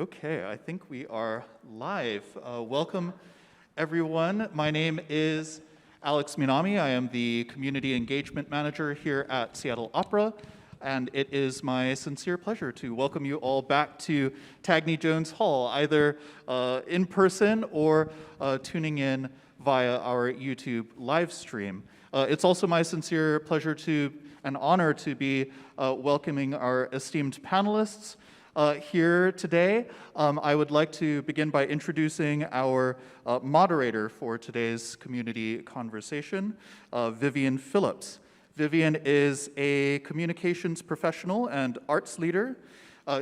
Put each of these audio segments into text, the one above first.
Okay, I think we are live. Welcome, everyone. My name is Alex Minami. I am the Community Engagement Manager here at Seattle Opera, and it is my sincere pleasure to welcome you all back to Tagney Jones Hall, either in person or tuning in via our YouTube live stream. It's also my sincere pleasure and honor to be welcoming our esteemed panelists here today. I would like to begin by introducing our moderator for today's community conversation, Vivian Phillips. Vivian is a communications professional and arts leader.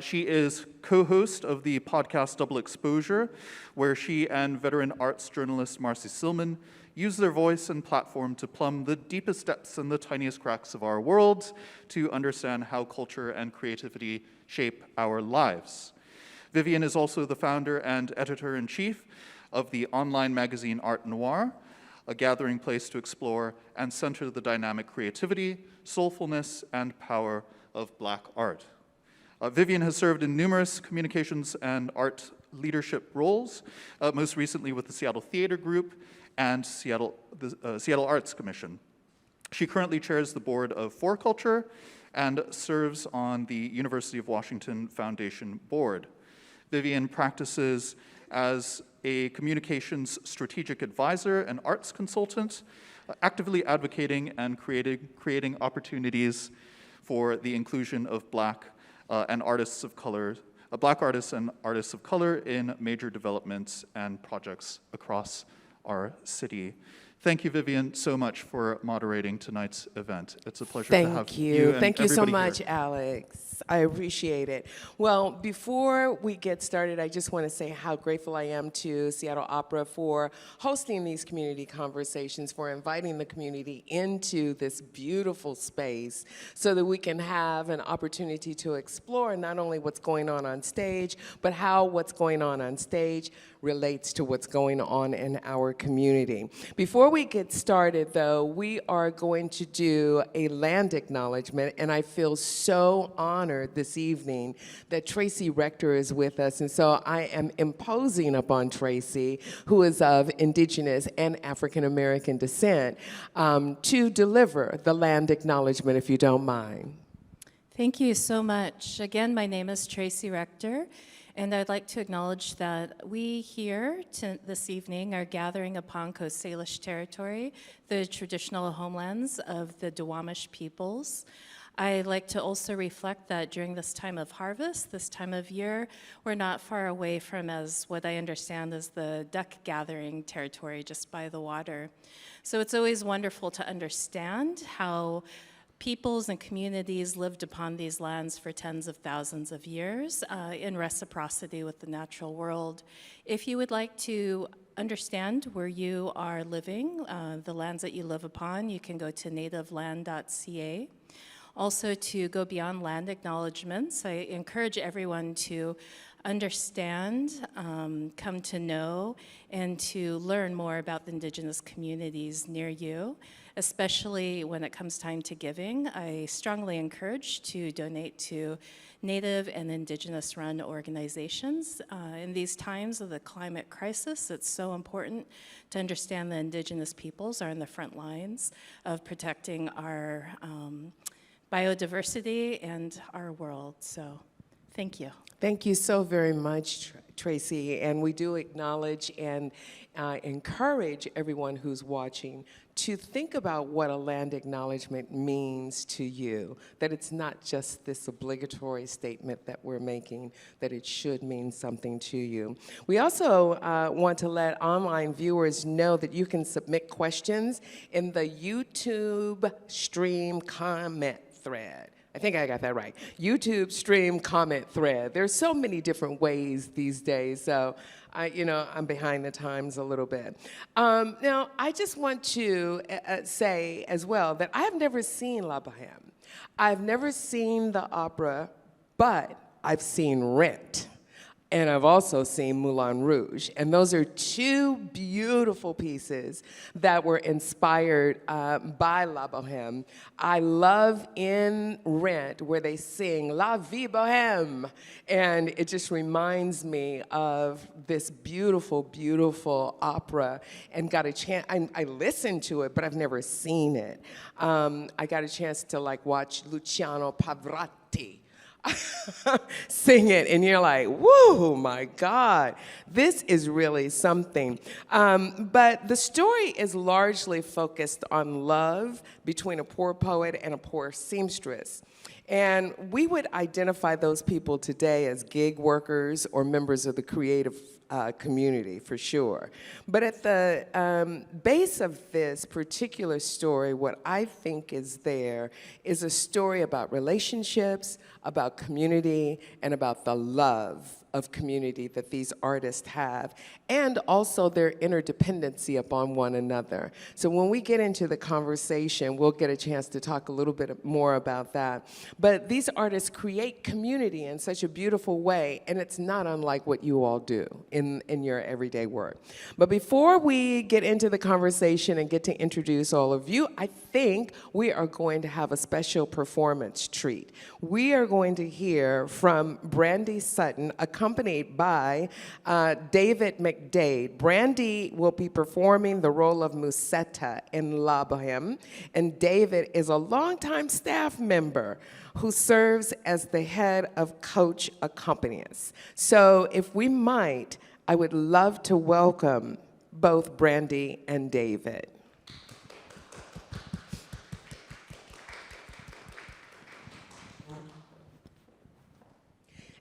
She is co-host of the podcast Double Xposure, where she and veteran arts journalist Marcy Silman use their voice and platform to plumb the deepest depths and the tiniest cracks of our world to understand how culture and creativity shape our lives. Vivian is also the founder and editor-in-chief of the online magazine Art Noir, a gathering place to explore and center the dynamic creativity, soulfulness, and power of Black art. Vivian has served in numerous communications and art leadership roles, most recently with the Seattle Theater Group and the Seattle Arts Commission. She currently chairs the board of For Culture and serves on the University of Washington Foundation Board. Vivian practices as a communications strategic advisor and arts consultant, actively advocating and creating opportunities for the inclusion of Black artists and artists of color in major developments and projects across our city. Thank you, Vivian, so much for moderating tonight's event. It's a pleasure to have you and Thank you so much, here. Alex. I appreciate it. Well, before we get started, I just want to say how grateful I am to Seattle Opera for hosting these community conversations, for inviting the community into this beautiful space so that we can have an opportunity to explore not only what's going on stage, but how what's going on stage relates to what's going on in our community. Before we get started, though, we are going to do a land acknowledgement, and I feel so honored this evening that Tracy Rector is with us, and so I am imposing upon Tracy, who is of Indigenous and African American descent, to deliver the land acknowledgement, if you don't mind. Thank you so much. Again, my name is Tracy Rector, and I'd like to acknowledge that we here this evening are gathering upon Coast Salish territory, the traditional homelands of the Duwamish peoples. I'd like to also reflect that during this time of harvest, this time of year, we're not far away from, as what I understand is the duck gathering territory just by the water. So it's always wonderful to understand how peoples and communities lived upon these lands for tens of thousands of years in reciprocity with the natural world. If you would like to understand where you are living, the lands that you live upon, you can go to nativeland.ca. Also, to go beyond land acknowledgements, I encourage everyone to understand, come to know, and to learn more about the Indigenous communities near you, especially when it comes time to giving. I strongly encourage to donate to Native and Indigenous-run organizations. In these times of the climate crisis, it's so important to understand the Indigenous peoples are in the front lines of protecting our biodiversity and our world. So thank you. Thank you so very much, Tracy. And we do acknowledge and encourage everyone who's watching to think about what a land acknowledgement means to you, that it's not just this obligatory statement that we're making, that it should mean something to you. We also want to let online viewers know that you can submit questions in the YouTube stream comment thread. I think I got that right. YouTube stream comment thread. There's so many different ways these days, so I'm behind the times a little bit. Now, I just want to say as well that I have never seen La Bohème. I've never seen the opera, but I've seen Rent. And I've also seen Moulin Rouge. And those are two beautiful pieces that were inspired by La Bohème. I love in Rent where they sing La Vie Bohème. And it just reminds me of this beautiful, beautiful opera. And got a chance, I listened to it, but I've never seen it. I got a chance to watch Luciano Pavarotti sing it, and you're like, whoa, my God, this is really something. But the story is largely focused on love between a poor poet and a poor seamstress. And we would identify those people today as gig workers or members of the creative community, for sure. But at the base of this particular story, what I think is there is a story about relationships, about community, and about the love of community that these artists have, and also their interdependency upon one another. So when we get into the conversation, we'll get a chance to talk a little bit more about that. But these artists create community in such a beautiful way, and it's not unlike what you all do in your everyday work. But before we get into the conversation and get to introduce all of you, I think we are going to have a special performance treat. We are going to hear from Brandy Sutton, accompanied by David McDade. Brandy will be performing the role of Musetta in La Bohème, and David is a longtime staff member who serves as the head of Coach Accompanist. So if we might, I would love to welcome both Brandy and David.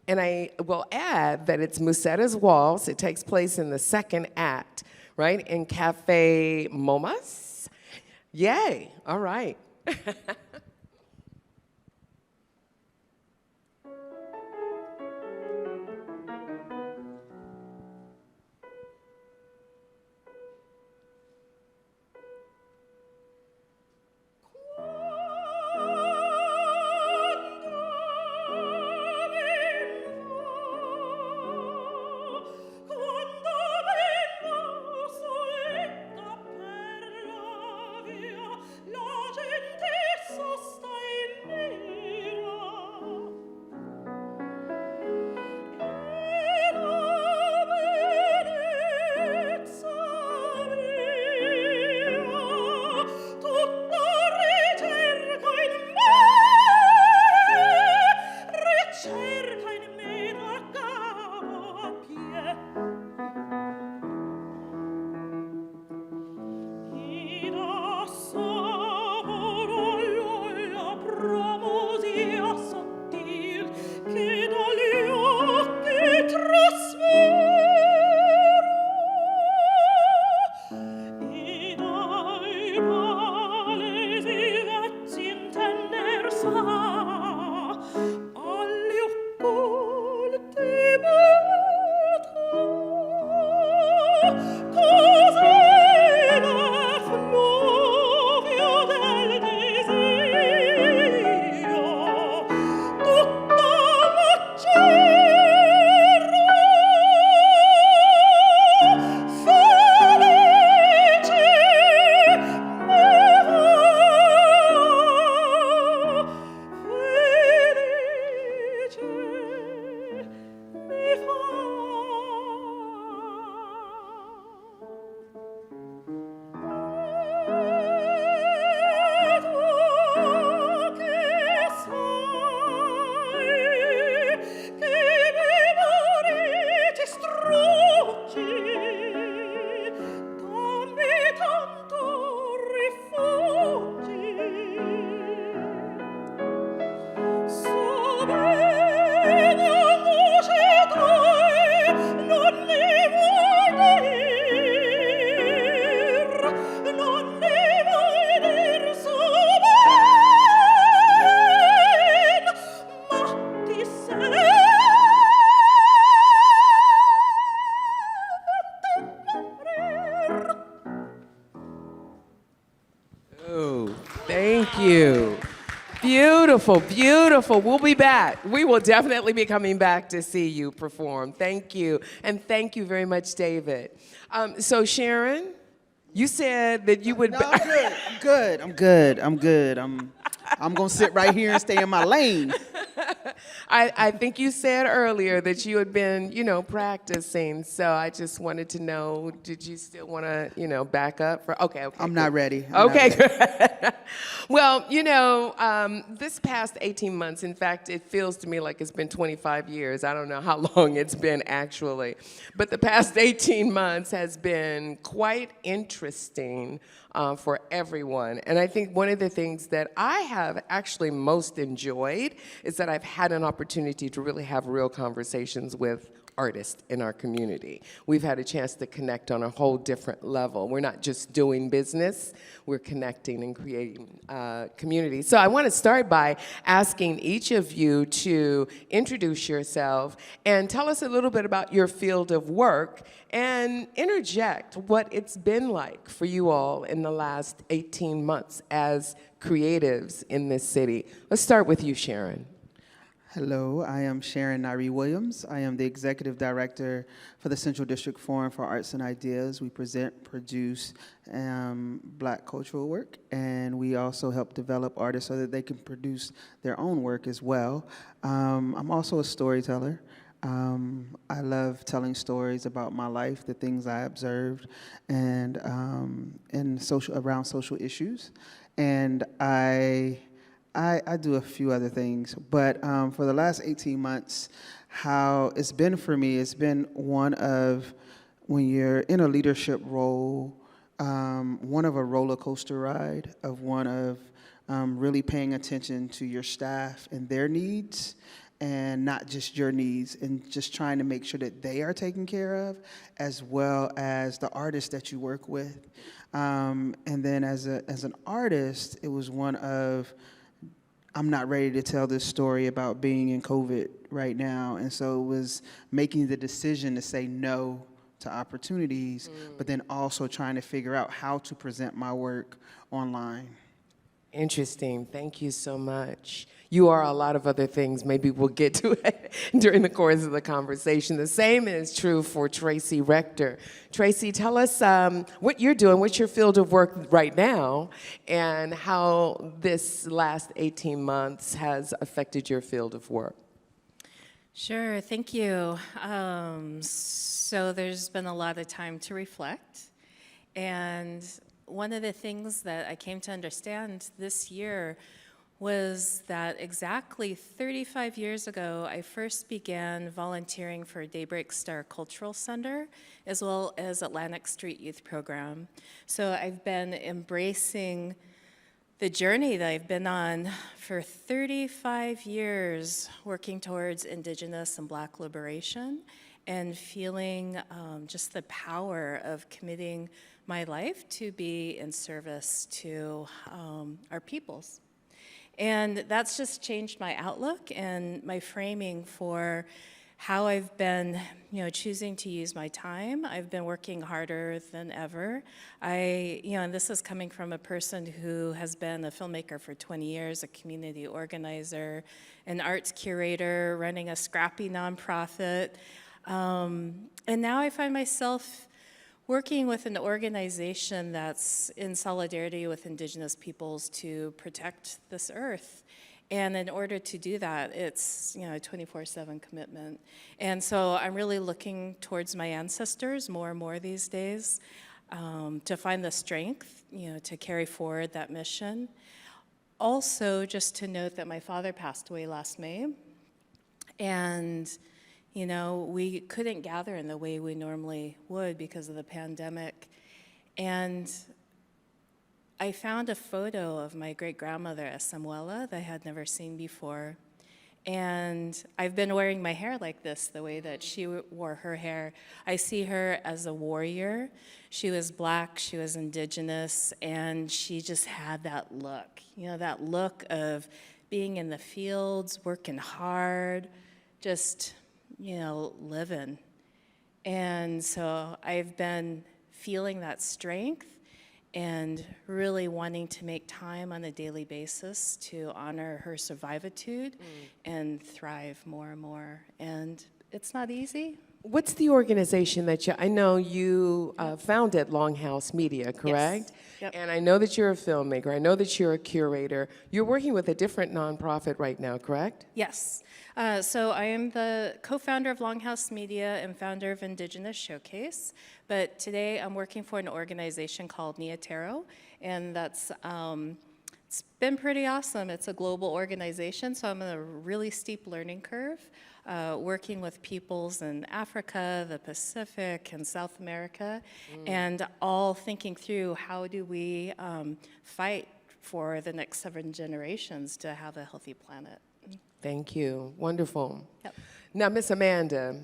And I will add that it's Musetta's Waltz. It takes place in the second act, right, in Cafe Momas. Yay, all right. Thank you. Beautiful, beautiful. We'll be back. We will definitely be coming back to see you perform. Thank you. And thank you very much, David. So Sharon, you said that you would... No, I'm good. I'm gonna sit right here and stay in my lane. I think you said earlier that you had been, practicing. So I just wanted to know, did you still want to, back up? Okay. I'm not ready. Okay, good. Well, this past 18 months, in fact, it feels to me like it's been 25 years. I don't know how long it's been actually. But the past 18 months has been quite interesting for everyone. And I think one of the things that I have actually most enjoyed is that I've had an opportunity to really have real conversations with artists in our community. We've had a chance to connect on a whole different level. We're not just doing business, we're connecting and creating community. So I want to start by asking each of you to introduce yourself and tell us a little bit about your field of work and interject what it's been like for you all in the last 18 months as creatives in this city. Let's start with you, Sharon. Hello, I am Sharon Nairi Williams. I am the Executive Director for the Central District Forum for Arts and Ideas. We produce Black cultural work, and we also help develop artists so that they can produce their own work as well. I'm also a storyteller. I love telling stories about my life, the things I observed, and around social issues. And I do a few other things, but for the last 18 months, how it's been for me, it's been one of, when you're in a leadership role, one of a roller coaster ride, of one of really paying attention to your staff and their needs, and not just your needs, and just trying to make sure that they are taken care of, as well as the artists that you work with. And then as an artist, it was one of, I'm not ready to tell this story about being in COVID right now. And so it was making the decision to say no to opportunities, but then also trying to figure out how to present my work online. Interesting. Thank you so much. You are a lot of other things. Maybe we'll get to it during the course of the conversation. The same is true for Tracy Rector. Tracy, tell us what you're doing, what's your field of work right now, and how this last 18 months has affected your field of work. Sure, thank you. So there's been a lot of time to reflect, and one of the things that I came to understand this year was that exactly 35 years ago, I first began volunteering for Daybreak Star Cultural Center, as well as Atlantic Street Youth Program. So I've been embracing the journey that I've been on for 35 years, working towards Indigenous and Black liberation, and feeling just the power of committing my life to be in service to our peoples. And that's just changed my outlook and my framing for how I've been, choosing to use my time. I've been working harder than ever. And this is coming from a person who has been a filmmaker for 20 years, a community organizer, an arts curator, running a scrappy nonprofit. And now I find myself working with an organization that's in solidarity with Indigenous peoples to protect this earth. And in order to do that, it's a 24/7 commitment. And so I'm really looking towards my ancestors more and more these days to find the strength, to carry forward that mission. Also, just to note that my father passed away last May, and we couldn't gather in the way we normally would because of the pandemic. And I found a photo of my great-grandmother, Samuela, that I had never seen before. And I've been wearing my hair like this, the way that she wore her hair. I see her as a warrior. She was Black, she was Indigenous, and she just had that look, that look of being in the fields, working hard, just living. And so I've been feeling that strength and really wanting to make time on a daily basis to honor her survivitude and thrive more and more. And it's not easy. What's the organization that I know you founded Longhouse Media, correct? Yep. And I know that you're a filmmaker. I know that you're a curator. You're working with a different nonprofit right now, correct? Yes. So I am the co-founder of Longhouse Media and founder of Indigenous Showcase. But today I'm working for an organization called Niatero, and that's it's been pretty awesome. It's a global organization, so I'm on a really steep learning curve, working with peoples in Africa, the Pacific, and South America, and all thinking through how do we fight for the next 7 generations to have a healthy planet. Thank you. Wonderful. Yep. Now, Miss Amanda,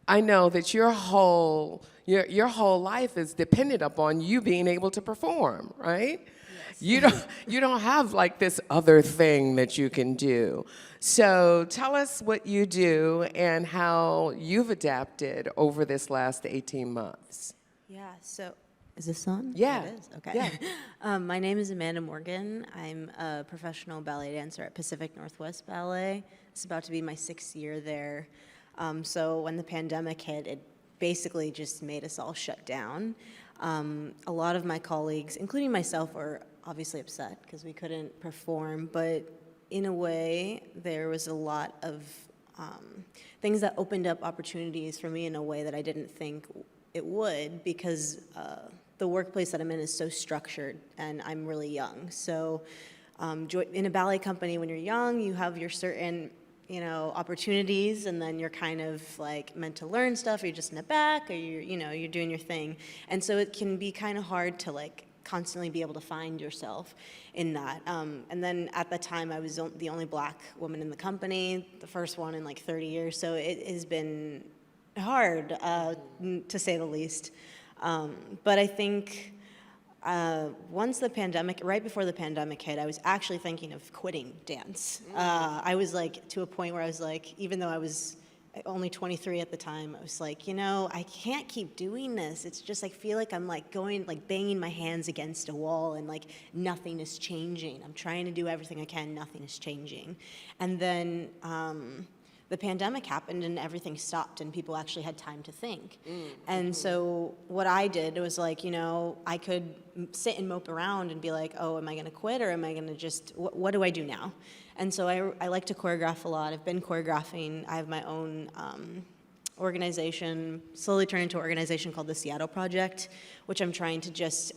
I know that your whole life is dependent upon you being able to perform, right? Yes. You don't have like this other thing that you can do. So tell us what you do and how you've adapted over this last 18 months. Yeah, so is this on? Yeah. It is? Okay. Yeah. My name is Amanda Morgan. I'm a professional ballet dancer at Pacific Northwest Ballet. It's about to be my 6th year there. So when the pandemic hit, it basically just made us all shut down. A lot of my colleagues, including myself, were obviously upset because we couldn't perform, but in a way, there was a lot of things that opened up opportunities for me in a way that I didn't think it would, because the workplace that I'm in is so structured, and I'm really young. So in a ballet company, when you're young, you have your certain opportunities, and then you're kind of like meant to learn stuff, or you're just in the back, or you're doing your thing. And so it can be kind of hard to like constantly be able to find yourself in that. And then at the time, I was the only Black woman in the company, the first one in like 30 years. So it has been hard, to say the least. But I think once the pandemic, right before the pandemic hit, I was actually thinking of quitting dance. I was like to a point where I was like, even though I was only 23 at the time, I was like, I can't keep doing this. It's just like, feel like I'm like going, like banging my hands against a wall, and like nothing is changing. I'm trying to do everything I can, nothing is changing. And then the pandemic happened and everything stopped and people actually had time to think. And so what I did was like, I could sit and mope around and be like, oh, am I gonna quit, or am I gonna just, what do I do now? And so I like to choreograph a lot. I've been choreographing. I have my own organization, slowly turned into an organization called the Seattle Project, which I'm trying to just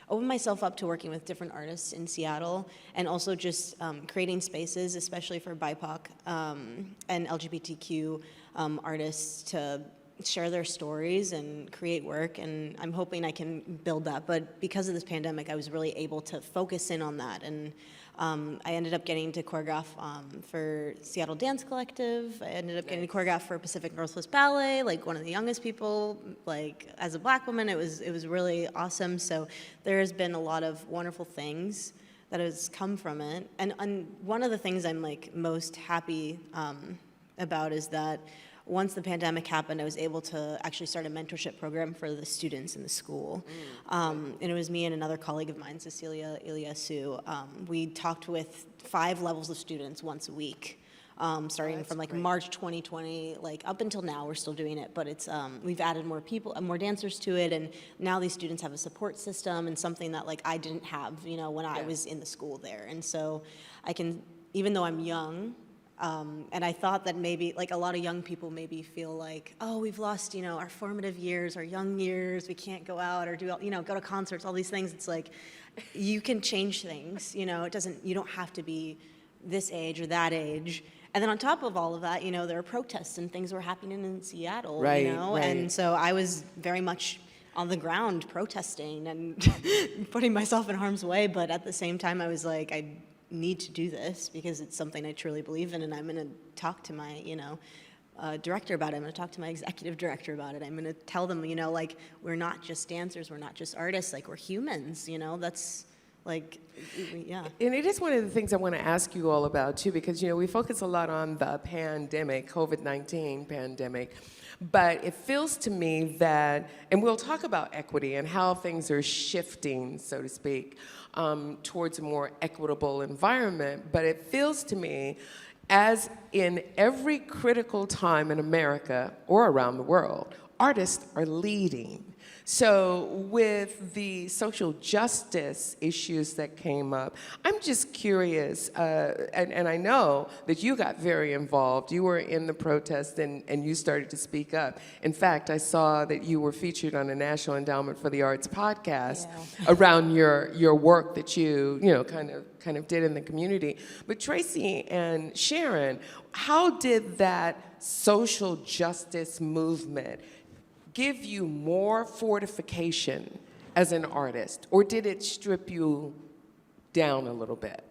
open myself up to working with different artists in Seattle, and also just creating spaces, especially for BIPOC and LGBTQ artists, to share their stories and create work. And I'm hoping I can build that. But because of this pandemic, I was really able to focus in on that. And I ended up getting to choreograph for Seattle Dance Collective. I ended up getting to choreograph for Pacific Northwest Ballet, like one of the youngest people. Like as a Black woman, it was really awesome. So there has been a lot of wonderful things that has come from it. And one of the things I'm like most happy about is that once the pandemic happened, I was able to actually start a mentorship program for the students in the school. And it was me and another colleague of mine, Cecilia Iliasu. We talked with 5 levels of students once a week, starting from like March 2020, like up until now. We're still doing it, but it's we've added more people, more dancers to it, and now these students have a support system and something that like I didn't have, when I was in the school there. And so I can, even though I'm young, and I thought that maybe, like a lot of young people maybe feel like, oh, we've lost, our formative years, our young years, we can't go out or do, go to concerts, all these things. It's like, you can change things, you don't have to be this age or that age. And then on top of all of that, there are protests and things were happening in Seattle, Right. And so I was very much on the ground protesting and putting myself in harm's way, but at the same time, I was like, I need to do this because it's something I truly believe in, and I'm going to talk to my, director about it. I'm going to talk to my executive director about it. I'm going to tell them, like, we're not just dancers, we're not just artists, like, we're humans, Like, yeah. And it is one of the things I want to ask you all about too, because we focus a lot on the pandemic, COVID-19 pandemic, but it feels to me that, and we'll talk about equity and how things are shifting, so to speak, towards a more equitable environment, but it feels to me as in every critical time in America or around the world, artists are leading. So with the social justice issues that came up, I'm just curious, and I know that you got very involved. You were in the protest and you started to speak up. In fact, I saw that you were featured on a National Endowment for the Arts podcast around your work that you kind of did in the community. But Tracy and Sharon, how did that social justice movement give you more fortification as an artist, or did it strip you down a little bit?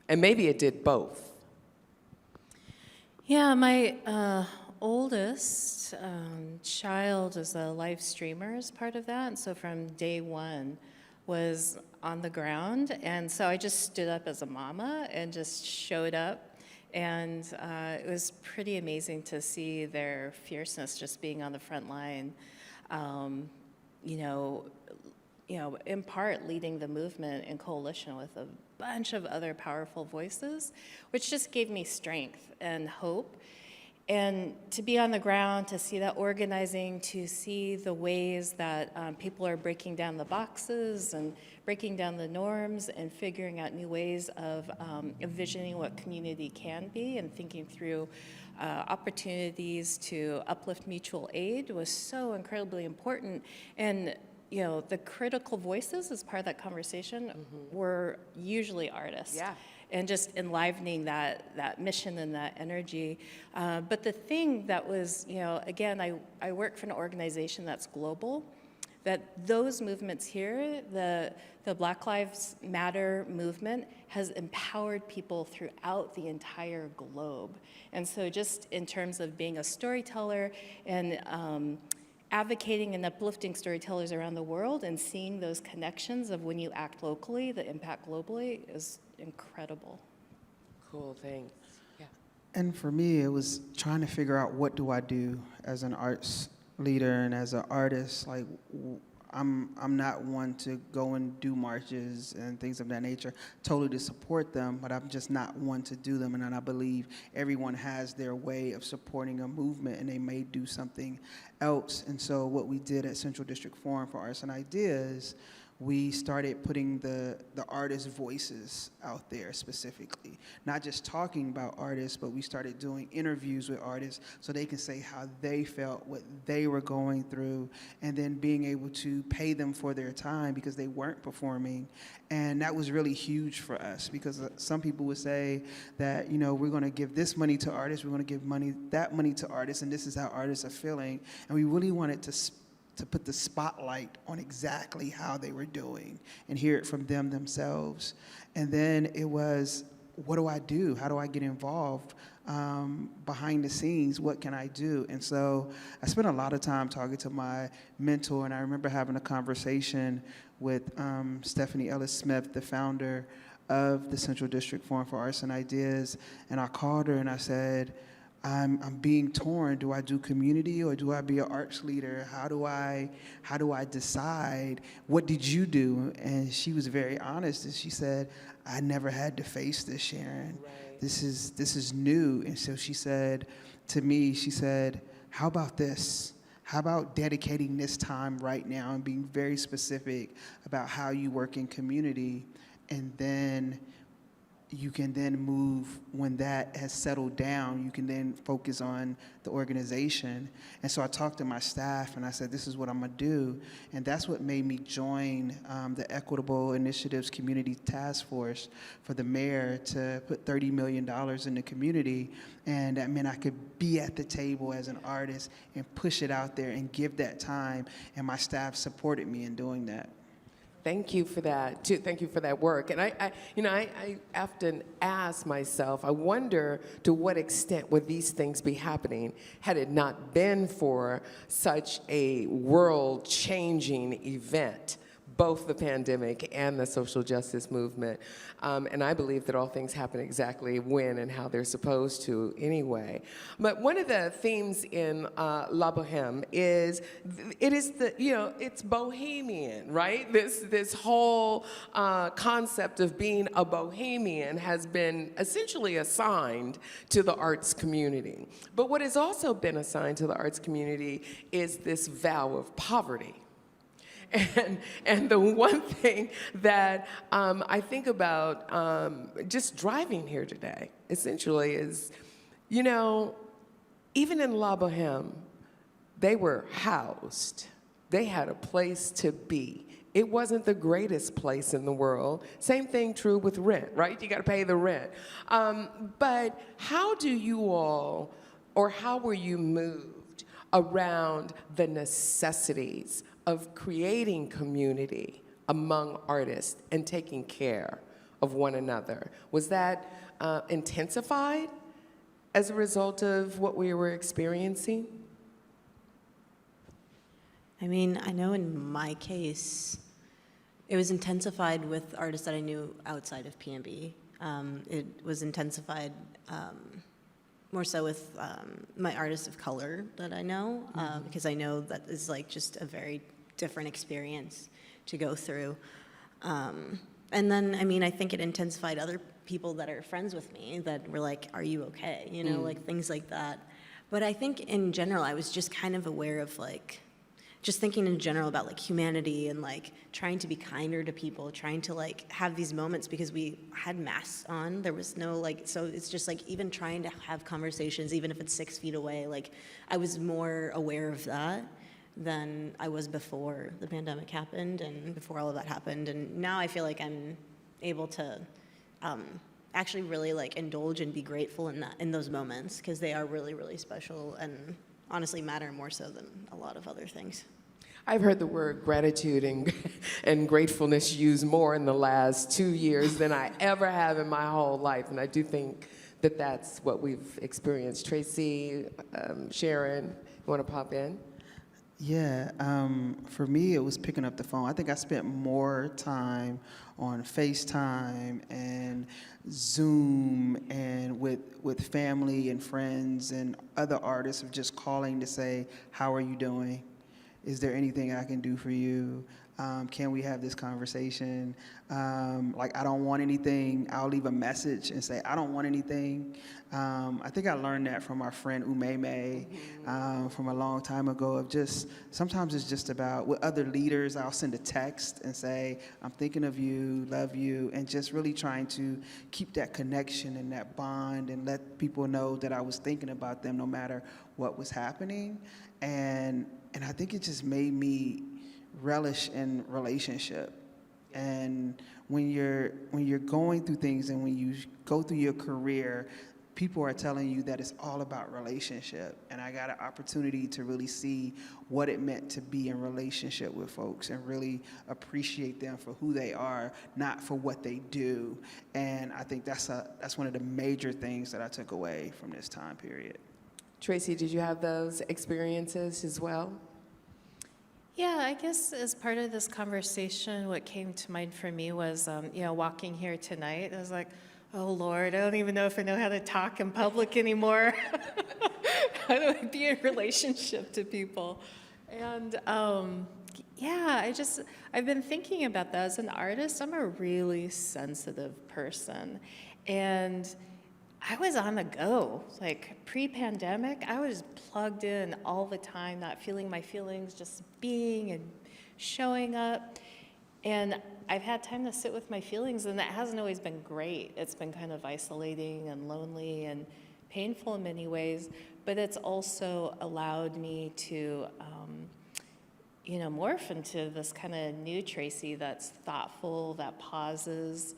And maybe it did both. Yeah, my oldest child is a live streamer as part of that, and so from day one was on the ground, and so I just stood up as a mama and just showed up. And it was pretty amazing to see their fierceness just being on the front line, in part leading the movement in coalition with a bunch of other powerful voices, which just gave me strength and hope. And to be on the ground, to see that organizing, to see the ways that people are breaking down the boxes and breaking down the norms and figuring out new ways of envisioning what community can be and thinking through opportunities to uplift mutual aid was so incredibly important. And the critical voices as part of that conversation were usually artists. Yeah. And just enlivening that mission and that energy. But the thing that was, again, I work for an organization that's global, that those movements here, the Black Lives Matter movement has empowered people throughout the entire globe. And so just in terms of being a storyteller and advocating and uplifting storytellers around the world and seeing those connections of when you act locally, the impact globally is incredible. Cool, thanks. Yeah. And for me, it was trying to figure out what do I do as an arts leader and as an artist. Like, I'm not one to go and do marches and things of that nature, totally to support them, but I'm just not one to do them. And I believe everyone has their way of supporting a movement, and they may do something else. And so what we did at Central District Forum for Arts and Ideas, we started putting the artists' voices out there specifically. Not just talking about artists, but we started doing interviews with artists so they can say how they felt, what they were going through, and then being able to pay them for their time because they weren't performing. And that was really huge for us because some people would say that, we're going to give this money to artists, we're going to give that money to artists, and this is how artists are feeling. And we really wanted to put the spotlight on exactly how they were doing and hear it from them themselves. And then it was, what do I do? How do I get involved behind the scenes? What can I do? And so I spent a lot of time talking to my mentor, and I remember having a conversation with Stephanie Ellis-Smith, the founder of the Central District Forum for Arts and Ideas, and I called her and I said, I'm being torn. Do I do community or do I be an arts leader? How do I decide? What did you do? And she was very honest, and she said, I never had to face this, Sharon. Right. This is new. And so she said to me, how about this? How about dedicating this time right now and being very specific about how you work in community, and then you can then move, when that has settled down, you can then focus on the organization. And so I talked to my staff and I said, this is what I'm gonna do. And that's what made me join the Equitable Initiatives Community Task Force for the mayor to put $30 million in the community. And that meant I could be at the table as an artist and push it out there and give that time. And my staff supported me in doing that. Thank you for that, too. Thank you for that work. And I often ask myself, I wonder to what extent would these things be happening had it not been for such a world-changing event. both the pandemic and the social justice movement. And I believe that all things happen exactly when and how they're supposed to anyway. But one of the themes in La Bohème is, it's bohemian, right? This whole concept of being a bohemian has been essentially assigned to the arts community. But what has also been assigned to the arts community is this vow of poverty. And the one thing that I think about just driving here today, essentially, is, even in La Bohème, they were housed. They had a place to be. It wasn't the greatest place in the world. Same thing true with rent, right? You got to pay the rent. But how do you all, or how were you moved around the necessities of creating community among artists and taking care of one another? Was that intensified as a result of what we were experiencing? I mean, I know in my case, it was intensified with artists that I knew outside of PNB. It was intensified more so with my artists of color that I know, because I know that is like just a very different experience to go through. And then, I mean, I think it intensified other people that are friends with me that were like, are you okay? Like things like that. But I think in general, I was just kind of aware of like, just thinking in general about like humanity and like trying to be kinder to people, trying to like have these moments because we had masks on. There was no like, so it's just like even trying to have conversations, even if it's 6 feet away, like I was more aware of that than I was before the pandemic happened and before all of that happened. And now I feel like I'm able to actually really like indulge and be grateful in those moments because they are really, really special and honestly matter more so than a lot of other things. I've heard the word gratitude and gratefulness used more in the last 2 years than I ever have in my whole life, and I do think that that's what we've experienced. Tracy, Sharon, you want to pop in? Yeah, for me, it was picking up the phone. I think I spent more time on FaceTime and Zoom and with family and friends and other artists of just calling to say, how are you doing? Is there anything I can do for you? Can we have this conversation? Like, I don't want anything. I'll leave a message and say, I don't want anything. I think I learned that from our friend Umeme from a long time ago of just, sometimes it's just about, with other leaders, I'll send a text and say, I'm thinking of you, love you, and just really trying to keep that connection and that bond and let people know that I was thinking about them no matter what was happening. And I think it just made me relish in relationship. And when you're going through things and when you go through your career, people are telling you that it's all about relationship. And I got an opportunity to really see what it meant to be in relationship with folks and really appreciate them for who they are, not for what they do. And I think that's one of the major things that I took away from this time period. Tracy, did you have those experiences as well? Yeah, I guess as part of this conversation, what came to mind for me was, walking here tonight. I was like, oh, Lord, I don't even know if I know how to talk in public anymore. How do I be in relationship to people? And I've been thinking about that. As an artist, I'm a really sensitive person. And I was on the go, like pre-pandemic. I was plugged in all the time, not feeling my feelings, just being and showing up. And I've had time to sit with my feelings, and that hasn't always been great. It's been kind of isolating and lonely and painful in many ways, but it's also allowed me to, morph into this kind of new Tracy that's thoughtful, that pauses,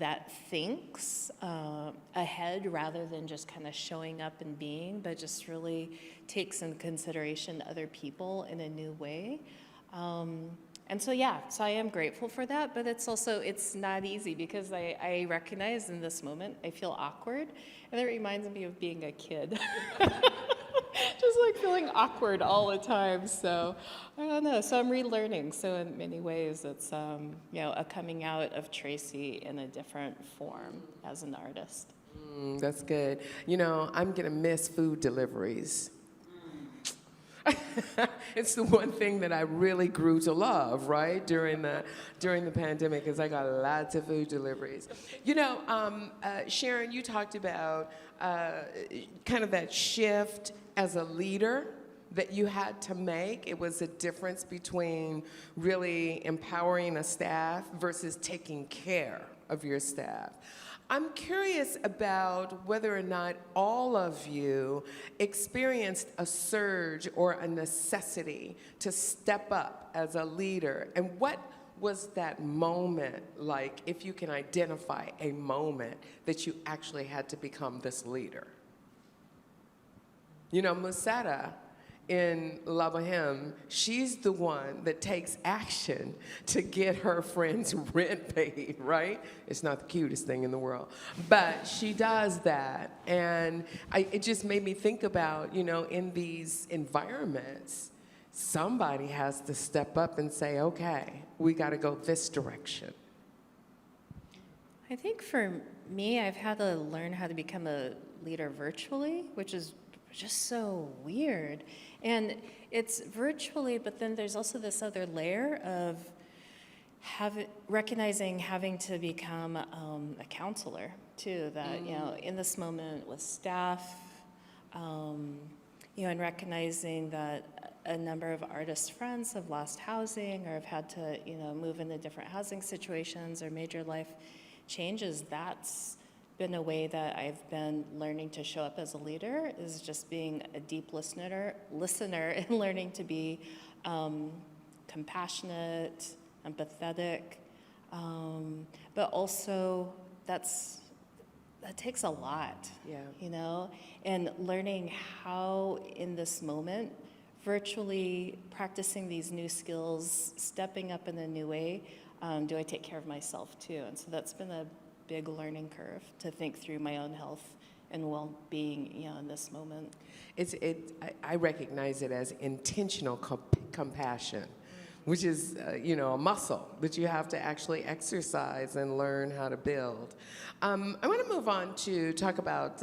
that thinks ahead rather than just kind of showing up and being, but just really takes into consideration other people in a new way. And so I am grateful for that, but it's not easy because I recognize in this moment I feel awkward, and it reminds me of being a kid. just like feeling awkward all the time. So I don't know. So I'm relearning. So in many ways, it's a coming out of Tracy in a different form as an artist. That's good. I'm gonna miss food deliveries. It's the one thing that I really grew to love, right, during the pandemic, because I got lots of food deliveries. Sharon, you talked about kind of that shift as a leader that you had to make. It was a difference between really empowering a staff versus taking care of your staff. I'm curious about whether or not all of you experienced a surge or a necessity to step up as a leader. And what was that moment like, if you can identify a moment that you actually had to become this leader? Musetta in La Bohème, she's the one that takes action to get her friend's rent paid, right? It's not the cutest thing in the world, but she does that. And it just made me think about, in these environments, somebody has to step up and say, okay, we got to go this direction. I think for me, I've had to learn how to become a leader virtually, which is just so weird. And it's virtually, but then there's also this other layer of recognizing having to become a counselor too, that, in this moment with staff, and recognizing that a number of artist friends have lost housing or have had to, move into different housing situations or major life changes. That's been a way that I've been learning to show up as a leader, is just being a deep listener and learning to be compassionate, empathetic, but also that takes a lot, and learning how in this moment, virtually practicing these new skills, stepping up in a new way, do I take care of myself too? And so that's been a big learning curve to think through my own health and well-being, in this moment. I recognize it as intentional compassion, which is, a muscle that you have to actually exercise and learn how to build. I want to move on to talk about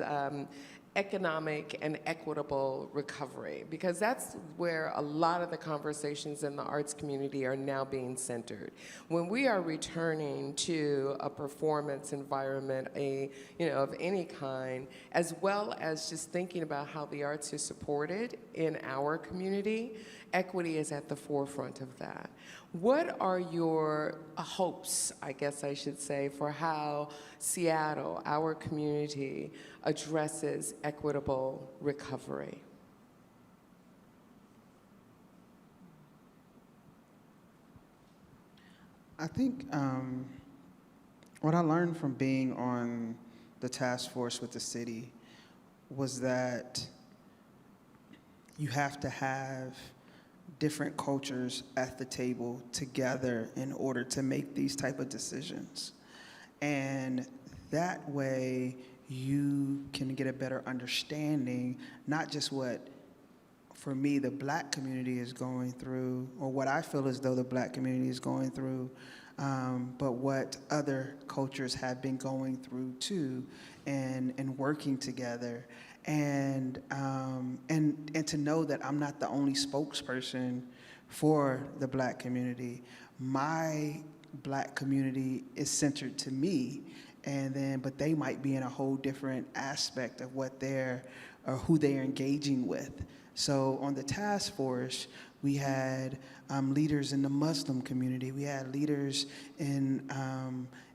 economic and equitable recovery, because that's where a lot of the conversations in the arts community are now being centered. When we are returning to a performance environment, of any kind, as well as just thinking about how the arts are supported in our community, equity is at the forefront of that. What are your hopes, I guess I should say, for how Seattle, our community, addresses equitable recovery? I think what I learned from being on the task force with the city was that you have to have different cultures at the table together in order to make these type of decisions. And that way you can get a better understanding, not just what, for me, the Black community is going through, or what I feel as though the Black community is going through, but what other cultures have been going through too, and working together. And to know that I'm not the only spokesperson for the Black community. My Black community is centered to me, but they might be in a whole different aspect of what who they're engaging with. So on the task force, we had leaders in the Muslim community. We had leaders in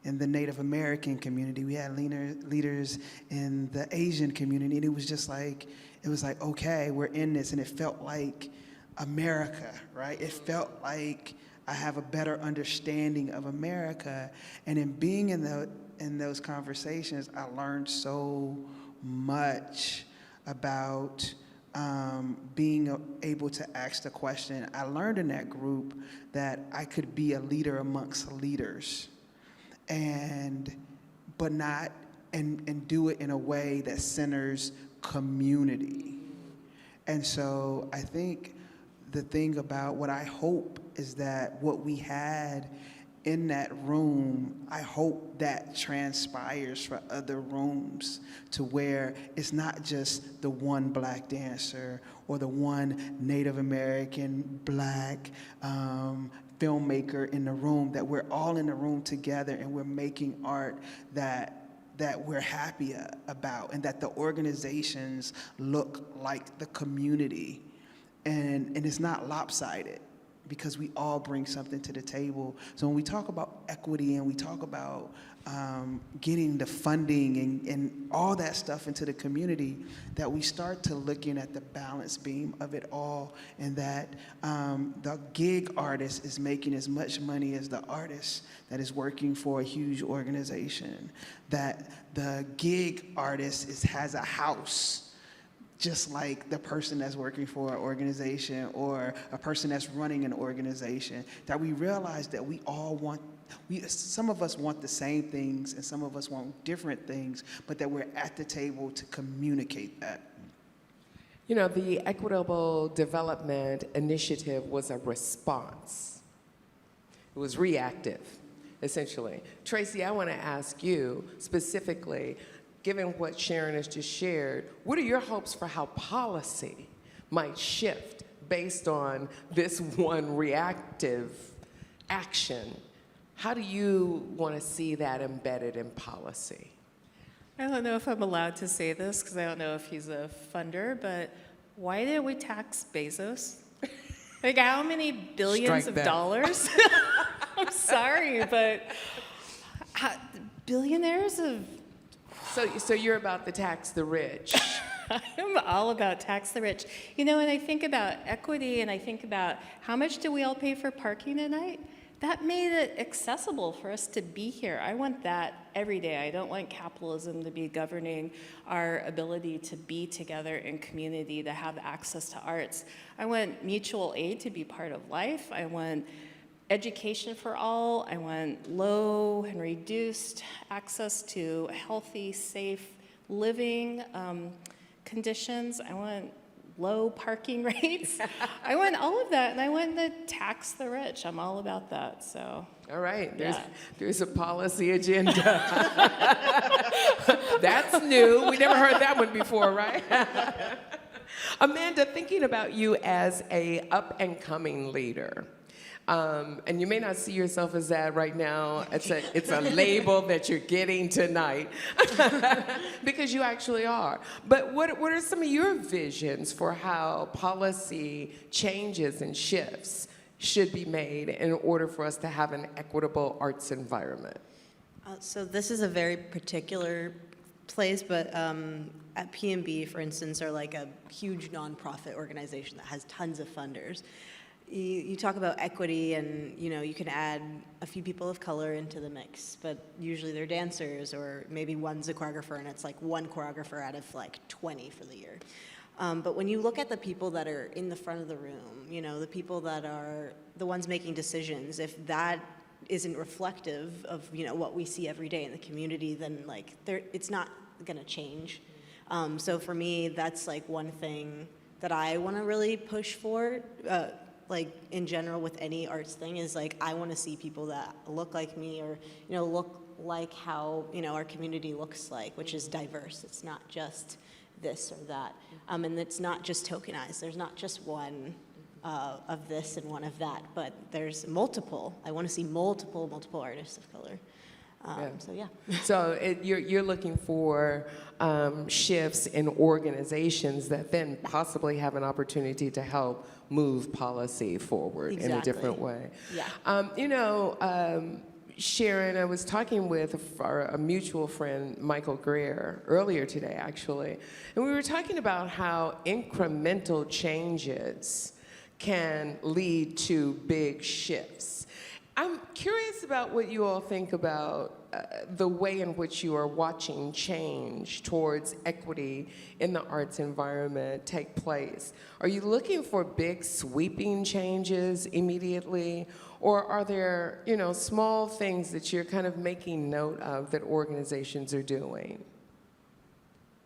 the Native American community. We had leaders in the Asian community. And it was like, okay, we're in this. And it felt like America, right? It felt like I have a better understanding of America. And in being in those conversations, I learned so much about being able to ask the question. I learned in that group that I could be a leader amongst leaders, but do it in a way that centers community. And so I think the thing about what I hope is that what we had in that room, I hope that transpires for other rooms, to where it's not just the one Black dancer or the one Native American Black filmmaker in the room, that we're all in the room together and we're making art that we're happy about, and that the organizations look like the community, and it's not lopsided, because we all bring something to the table. So when we talk about equity and we talk about getting the funding and all that stuff into the community, that we start to looking at the balance beam of it all, and that the gig artist is making as much money as the artist that is working for a huge organization, that the gig artist has a house just like the person that's working for an organization or a person that's running an organization, that we realize that we all want, some of us want the same things and some of us want different things, but that we're at the table to communicate that. You know, the Equitable Development Initiative was a response. It was reactive, essentially. Tracy, I want to ask you specifically, given what Sharon has just shared, what are your hopes for how policy might shift based on this one reactive action? How do you want to see that embedded in policy? I don't know if I'm allowed to say this because I don't know if he's a funder, but why didn't we tax Bezos? Like, how many billions of dollars? I'm sorry, but billionaires of... So you're about to tax the rich. I'm all about tax the rich. You know, when I think about equity and I think about how much do we all pay for parking at night, that made it accessible for us to be here. I want that every day. I don't want capitalism to be governing our ability to be together in community, to have access to arts. I want mutual aid to be part of life. I want education for all. I want low and reduced access to healthy, safe living conditions. I want low parking rates. I want all of that, and I want to tax the rich. I'm all about that, so. All right, Yeah. there's a policy agenda. That's new. We never heard that one before, right? Amanda, thinking about you as a up-and-coming leader, and you may not see yourself as that right now. It's a label that you're getting tonight, because you actually are. But what are some of your visions for how policy changes and shifts should be made in order for us to have an equitable arts environment? So this is a very particular place, but at PNB, for instance, are like a huge nonprofit organization that has tons of funders. You talk about equity, and you can add a few people of color into the mix, but usually they're dancers, or maybe one's a choreographer, and it's like one choreographer out of like 20 for the year. But when you look at the people that are in the front of the room, the people that are the ones making decisions, if that isn't reflective of what we see every day in the community, then like it's not gonna change. So for me, that's like one thing that I want to really push for. Like in general with any arts thing, is like I want to see people that look like me, or look like how our community looks like, which is diverse. It's not just this or that, and it's not just tokenized. There's not just one of this and one of that, but there's multiple. I want to see multiple artists of color. So yeah. So you're looking for shifts in organizations that then possibly have an opportunity to help move policy forward in a different way. Yeah. Sharon, I was talking with a mutual friend, Michael Greer, earlier today, actually, and we were talking about how incremental changes can lead to big shifts. I'm curious about what you all think about the way in which you are watching change towards equity in the arts environment take place. Are you looking for big sweeping changes immediately, or are there, small things that you're kind of making note of that organizations are doing?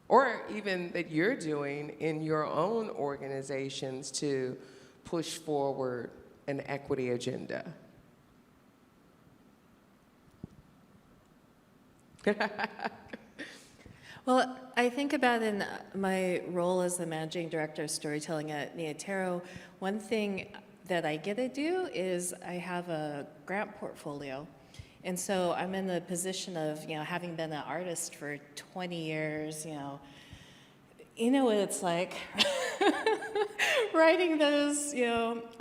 or even that you're doing in your own organizations to push forward an equity agenda? Well, I think about in my role as the managing director of storytelling at Neotero, one thing that I get to do is I have a grant portfolio. And so I'm in the position of, having been an artist for 20 years, you know what it's like, writing those,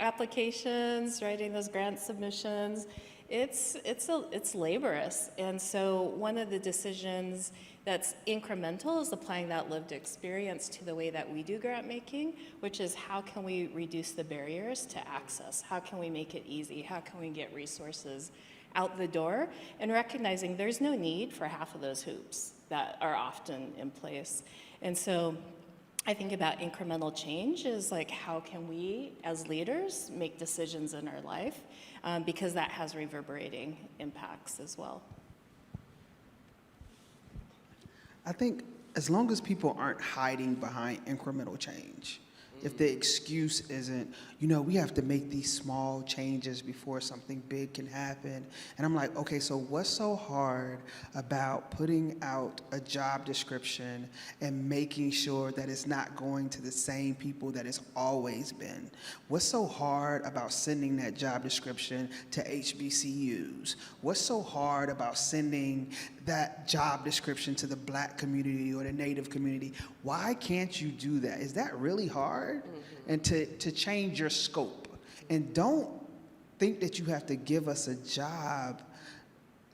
applications, writing those grant submissions. It's laborious. And so one of the decisions that's incremental is applying that lived experience to the way that we do grant making, which is how can we reduce the barriers to access? How can we make it easy? How can we get resources out the door? And recognizing there's no need for half of those hoops that are often in place. And so I think about incremental change is like, how can we as leaders make decisions in our life? Because that has reverberating impacts as well. I think as long as people aren't hiding behind incremental change, if the excuse isn't, we have to make these small changes before something big can happen. And I'm like, okay, so what's so hard about putting out a job description and making sure that it's not going to the same people that it's always been? What's so hard about sending that job description to HBCUs? What's so hard about sending that job description to the Black community or the Native community? Why can't you do that? Is that really hard? And to change your scope. And don't think that you have to give us a job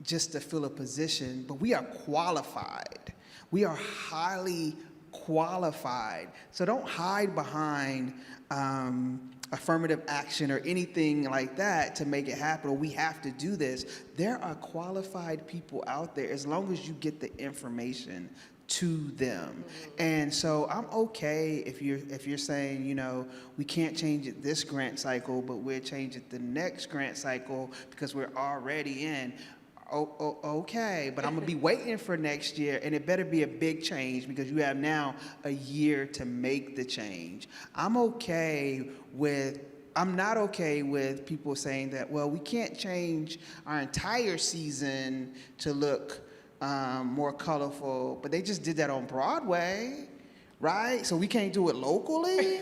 just to fill a position, but we are qualified. We are highly qualified. So don't hide behind affirmative action or anything like that to make it happen, or we have to do this. There are qualified people out there as long as you get the information to them. And so I'm okay if you're saying, we can't change it this grant cycle, but we'll change it the next grant cycle because we're already in. Okay, but I'm gonna be waiting for next year, and it better be a big change because you have now a year to make the change. I'm not okay with people saying that, well, we can't change our entire season to look more colorful, but they just did that on Broadway, right? So we can't do it locally?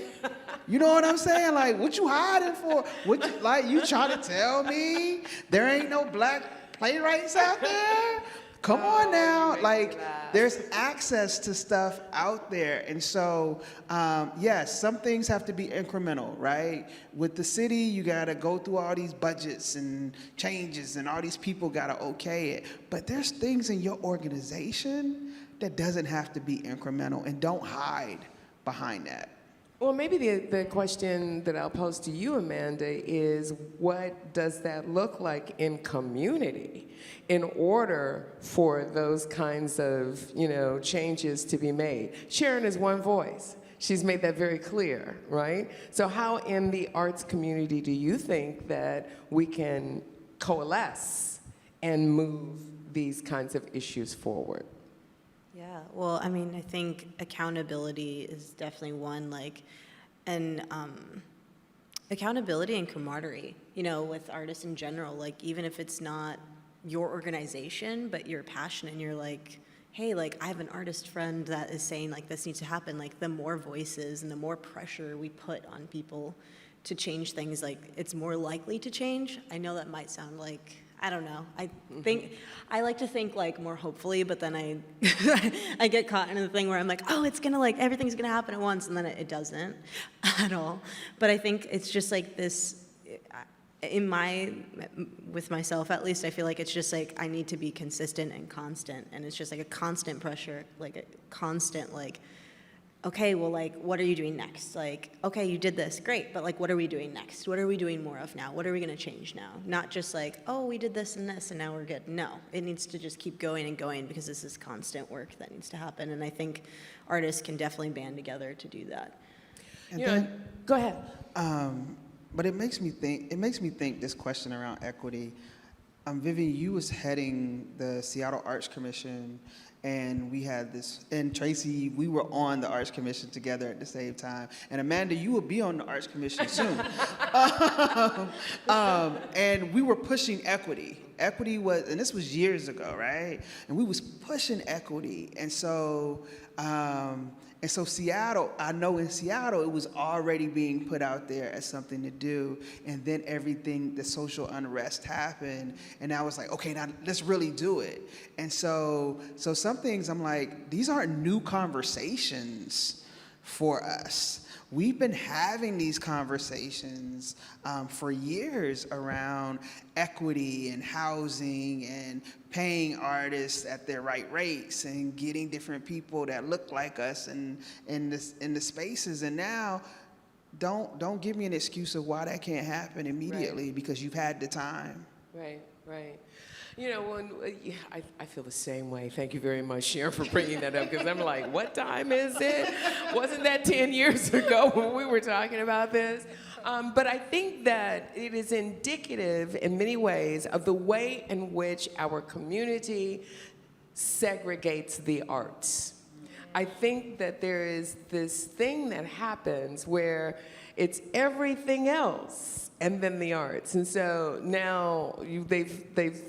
You know what I'm saying? Like, what you hiding for? You trying to tell me there ain't no Black playwrights out there? Come on now. Like, there's access to stuff out there. And so, yes, some things have to be incremental, right? With the city, you got to go through all these budgets and changes, and all these people got to okay it. But there's things in your organization that doesn't have to be incremental, and don't hide behind that. Well, maybe the question that I'll pose to you, Amanda, is what does that look like in community in order for those kinds of, changes to be made? Sharon is one voice. She's made that very clear, right? So how in the arts community do you think that we can coalesce and move these kinds of issues forward? Yeah, well, I think accountability is definitely one, and accountability and camaraderie, with artists in general, even if it's not your organization, but you're passionate and you're like, hey, I have an artist friend that is saying, this needs to happen, the more voices and the more pressure we put on people to change things, it's more likely to change. I know that might sound I don't know. I like to think more hopefully, but then I get caught in the thing where I'm like, oh, it's gonna everything's gonna happen at once, and then it doesn't at all. But I think it's just this, with myself at least, I feel like it's just I need to be consistent and constant, and it's just a constant pressure, a constant okay, well, what are you doing next? Okay, you did this, great, but what are we doing next? What are we doing more of now? What are we gonna change now? Not just oh, we did this and now we're good. No, it needs to just keep going and going because this is constant work that needs to happen. And I think artists can definitely band together to do that. Go ahead. But it makes me think this question around equity, Vivian, you was heading the Seattle Arts Commission, and we had this, and Tracy, we were on the Arts Commission together at the same time. And Amanda, you will be on the Arts Commission soon. And we were pushing equity. Equity was, and this was years ago, right? And we was pushing equity. And so Seattle, I know in Seattle, it was already being put out there as something to do. And then everything, the social unrest happened. And I was like, okay, now let's really do it. And so some things I'm like, these aren't new conversations for us. We've been having these conversations for years around equity and housing and paying artists at their right rates and getting different people that look like us in the spaces. And now, don't give me an excuse of why that can't happen immediately, because you've had the time. Right, right. You know, I feel the same way. Thank you very much, Sharon, for bringing that up, because I'm like, what time is it? Wasn't that 10 years ago when we were talking about this? But I think that it is indicative in many ways of the way in which our community segregates the arts. I think that there is this thing that happens where it's everything else and then the arts. And so now they've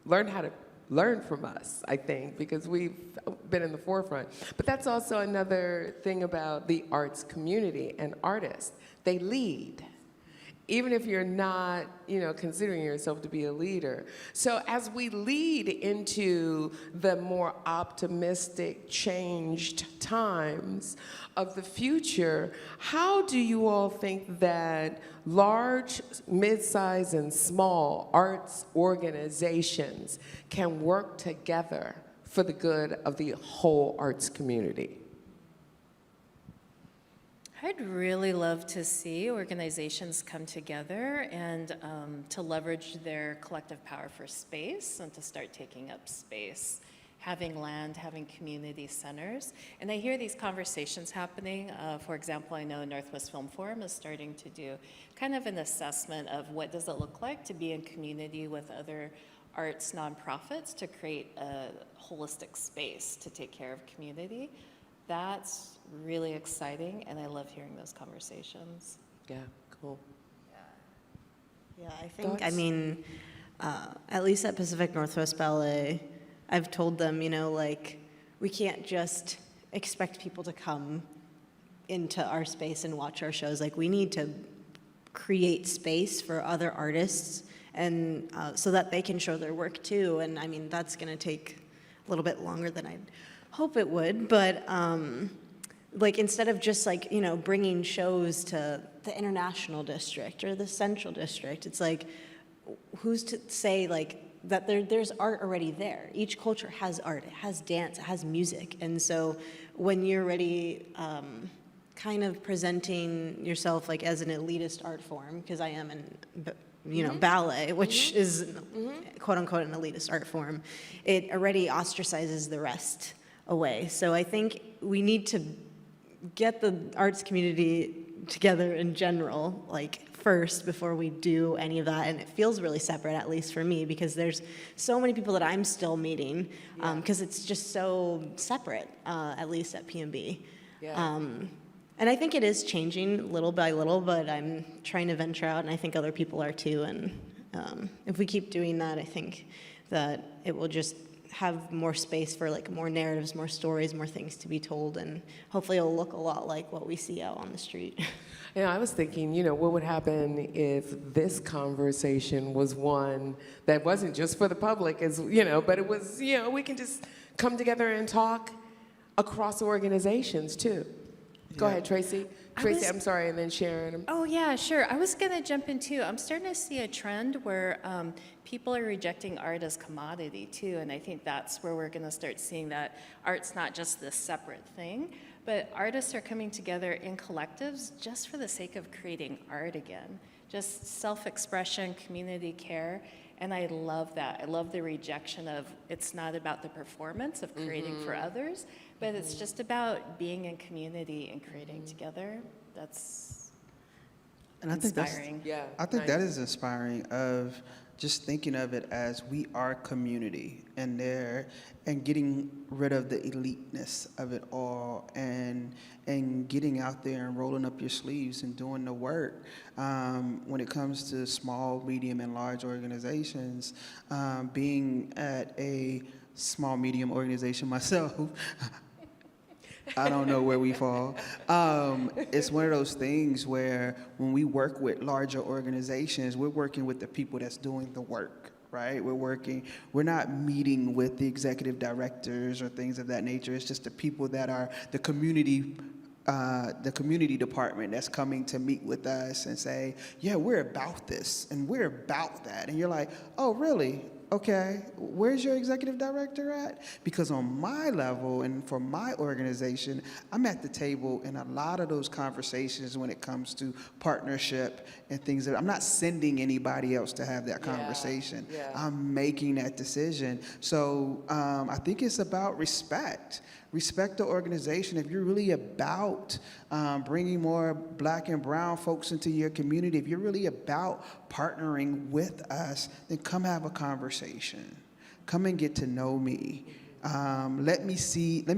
learned how to learn from us, I think, because we've been in the forefront. But that's also another thing about the arts community and artists. They lead, even if you're not, considering yourself to be a leader. So as we lead into the more optimistic, changed times of the future, how do you all think that large, mid-size, and small arts organizations can work together for the good of the whole arts community? I'd really love to see organizations come together and to leverage their collective power for space and to start taking up space, having land, having community centers. And I hear these conversations happening. For example, I know Northwest Film Forum is starting to do kind of an assessment of what does it look like to be in community with other arts nonprofits to create a holistic space to take care of community. That's really exciting, and I love hearing those conversations. Yeah, cool. Yeah, I think, Thoughts? at least at Pacific Northwest Ballet, I've told them, we can't just expect people to come into our space and watch our shows. Like, we need to create space for other artists and so that they can show their work too. And that's going to take a little bit longer than I'd hope it would, but instead of just bringing shows to the International District or the Central District, it's like, who's to say that there's art already there? Each culture has art, it has dance, it has music, and so when you're already kind of presenting yourself as an elitist art form, because I am ballet, which is quote unquote an elitist art form, it already ostracizes the rest away. So I think we need to get the arts community together in general, first, before we do any of that. And it feels really separate, at least for me, because there's so many people that I'm still meeting, because it's just so separate, at least at PMB. Yeah. And I think it is changing little by little, but I'm trying to venture out, and I think other people are too. And if we keep doing that, I think that it will just have more space for more narratives, more stories, more things to be told, and hopefully it'll look a lot like what we see out on the street. I was thinking, what would happen if this conversation was one that wasn't just for the public, but it was, we can just come together and talk across organizations too. Go ahead, Tracy. Tracy, I'm sorry, and then Sharon. Oh, yeah, sure. I was going to jump in, too. I'm starting to see a trend where people are rejecting art as commodity, too, and I think that's where we're going to start seeing that art's not just this separate thing, but artists are coming together in collectives just for the sake of creating art again, just self-expression, community care, and I love that. I love the rejection of it's not about the performance of creating for others, but it's just about being in community and creating together. That's and I think inspiring. Yeah. I think that is inspiring of just thinking of it as we are community, and getting rid of the eliteness of it all, and getting out there and rolling up your sleeves and doing the work. When it comes to small, medium, and large organizations, being at a small, medium organization myself, I don't know where we fall. It's one of those things where when we work with larger organizations, we're working with the people that's doing the work, right? We're not meeting with the executive directors or things of that nature. It's just the people that are the community department that's coming to meet with us and say, yeah, we're about this and we're about that. And you're like, oh, really? Okay, where's your executive director at? Because on my level and for my organization, I'm at the table in a lot of those conversations when it comes to partnership and things I'm not sending anybody else to have that conversation. Yeah. I'm making that decision. So I think it's about respect. Respect the organization. If you're really about bringing more Black and brown folks into your community, if you're really about partnering with us, then come have a conversation. Come and get to know me. Let me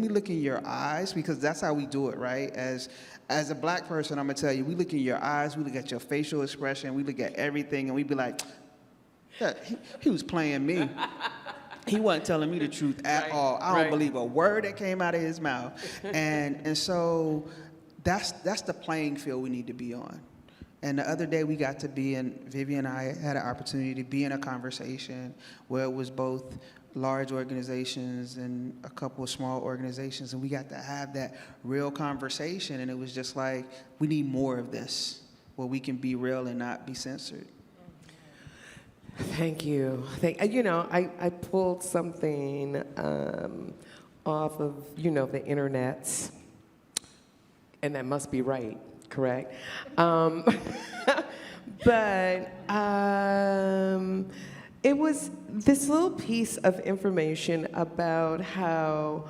look in your eyes, because that's how we do it, right? As a Black person, I'm gonna tell you, we look in your eyes, we look at your facial expression, we look at everything, and we be like, he was playing me. He wasn't telling me the truth at all. I don't believe a word that came out of his mouth. And so that's the playing field we need to be on. And the other day we got to be in, Vivian and I had an opportunity to be in a conversation where it was both large organizations and a couple of small organizations, and we got to have that real conversation, and it was just like, we need more of this, where we can be real and not be censored. Thank you. I pulled something off of, the internets, and that must be right, correct? But it was this little piece of information about how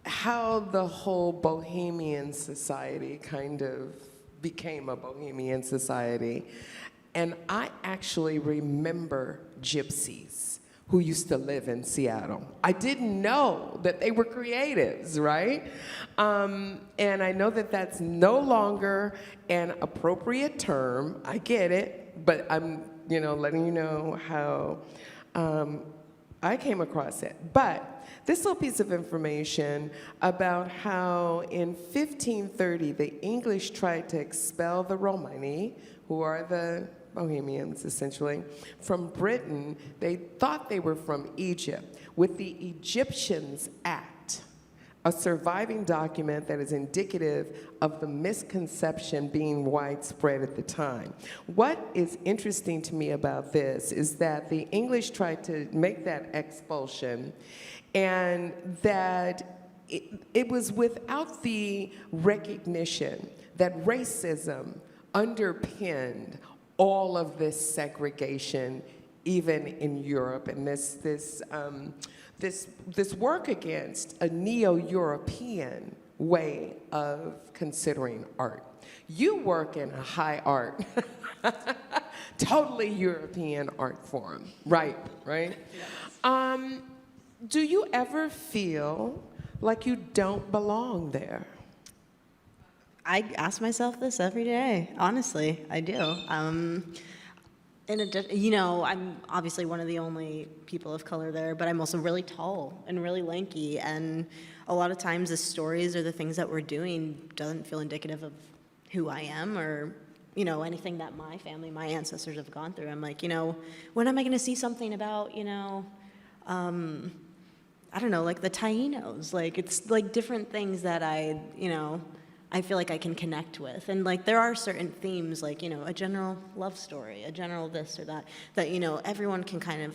the whole Bohemian Society kind of became a Bohemian Society. And I actually remember gypsies who used to live in Seattle. I didn't know that they were creatives, right? And I know that that's no longer an appropriate term. I get it, but I'm, letting you know how I came across it. But this little piece of information about how in 1530, the English tried to expel the Romani, who are the Bohemians, essentially, from Britain. They thought they were from Egypt. With the Egyptians Act, a surviving document that is indicative of the misconception being widespread at the time. What is interesting to me about this is that the English tried to make that expulsion, and that it was without the recognition that racism underpinned all of this segregation, even in Europe, and this work against a neo-European way of considering art. You work in a high art, totally European art form, right? Yes. Do you ever feel like you don't belong there? I ask myself this every day, honestly, I do. I'm obviously one of the only people of color there, but I'm also really tall and really lanky, and a lot of times the stories or the things that we're doing doesn't feel indicative of who I am or, anything that my family, my ancestors have gone through. I'm like, when am I gonna see something about, I don't know, like the Tainos, like it's like different things that I feel like I can connect with. And like there are certain themes, like, a general love story, a general this or that, everyone can kind of,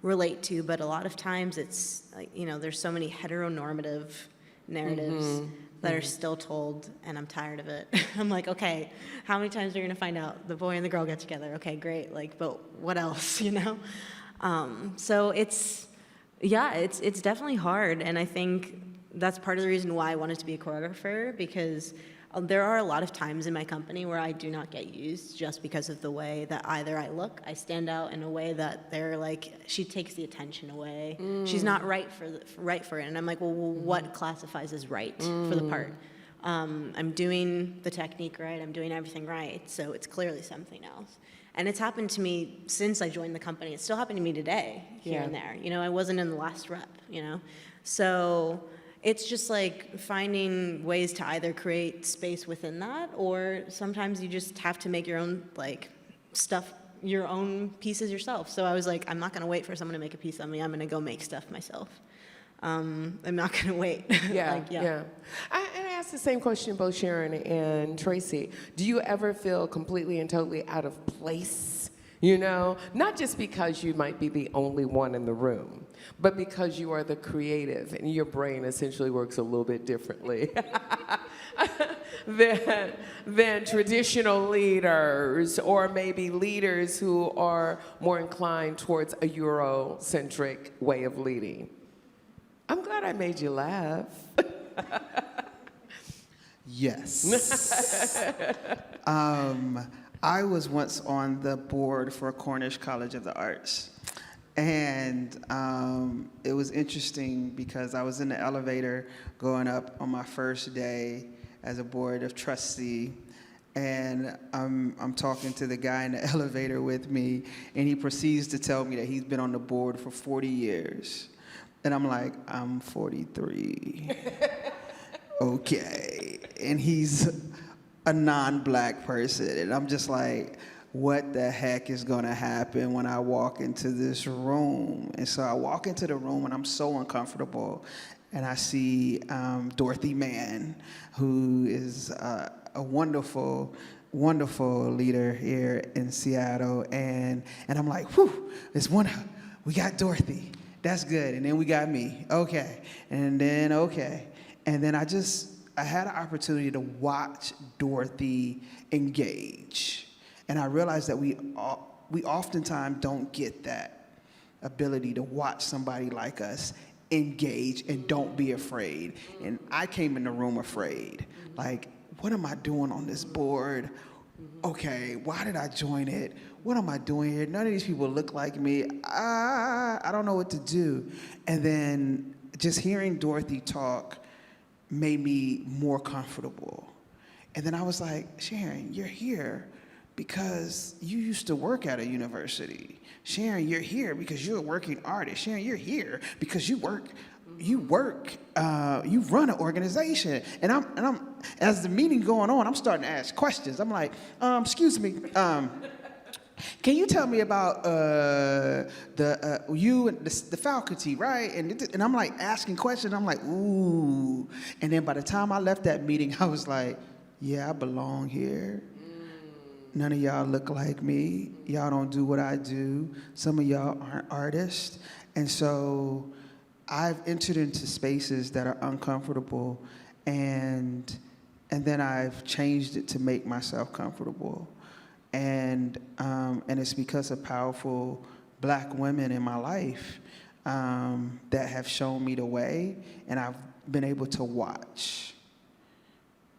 relate to, but a lot of times it's, there's so many heteronormative narratives that are still told, and I'm tired of it. I'm like, okay, how many times are you gonna find out the boy and the girl get together? Okay, great, like, but what else, So it's definitely hard, and I think that's part of the reason why I wanted to be a choreographer, because there are a lot of times in my company where I do not get used just because of the way that either I look, I stand out in a way that they're like, she takes the attention away. She's not right for it. And I'm like, well, what classifies as right for the part? I'm doing the technique right, I'm doing everything right, so it's clearly something else. And it's happened to me since I joined the company. It's still happening to me today, here and there. You know, I wasn't in the last rep, you know? So it's just like finding ways to either create space within that, or sometimes you just have to make your own like stuff, your own pieces yourself. So I was like, I'm not gonna wait for someone to make a piece of me, I'm gonna go make stuff myself. I'm not gonna wait. And I asked the same question both Sharon and Tracy. Do you ever feel completely and totally out of place? You know, not just because you might be the only one in the room, but because you are the creative and your brain essentially works a little bit differently than traditional leaders, or maybe leaders who are more inclined towards a Eurocentric way of leading. I'm glad I made you laugh. Yes. I was once on the board for Cornish College of the Arts. And it was interesting because I was in the elevator going up on my first day as a board of trustee. And I'm talking to the guy in the elevator with me, and he proceeds to tell me that he's been on the board for 40 years. And I'm like, I'm 43. Okay. And he's a non-black person. And I'm just like, what the heck is gonna happen when I walk into this room? And so I walk into the room and I'm so uncomfortable. And I see Dorothy Mann, who is a wonderful, wonderful leader here in Seattle. And I'm like, whew, we got Dorothy. That's good. And then we got me. Okay. And then, okay. And then I had an opportunity to watch Dorothy engage. And I realized that we oftentimes don't get that ability to watch somebody like us engage and don't be afraid. And I came in the room afraid. Like, what am I doing on this board? Okay, why did I join it? What am I doing here? None of these people look like me. I don't know what to do. And then just hearing Dorothy talk made me more comfortable. And then I was like, Sharon, you're here because you used to work at a university. Sharon, you're here because you're a working artist. Sharon, you're here because you run an organization. And I'm as the meeting going on, I'm starting to ask questions. I'm like, excuse me, can you tell me about you and the faculty, right? And I'm like asking questions. I'm like, ooh. And then by the time I left that meeting, I was like, yeah, I belong here. None of y'all look like me. Y'all don't do what I do. Some of y'all aren't artists. And so I've entered into spaces that are uncomfortable, and then I've changed it to make myself comfortable. And it's because of powerful black women in my life that have shown me the way, and I've been able to watch.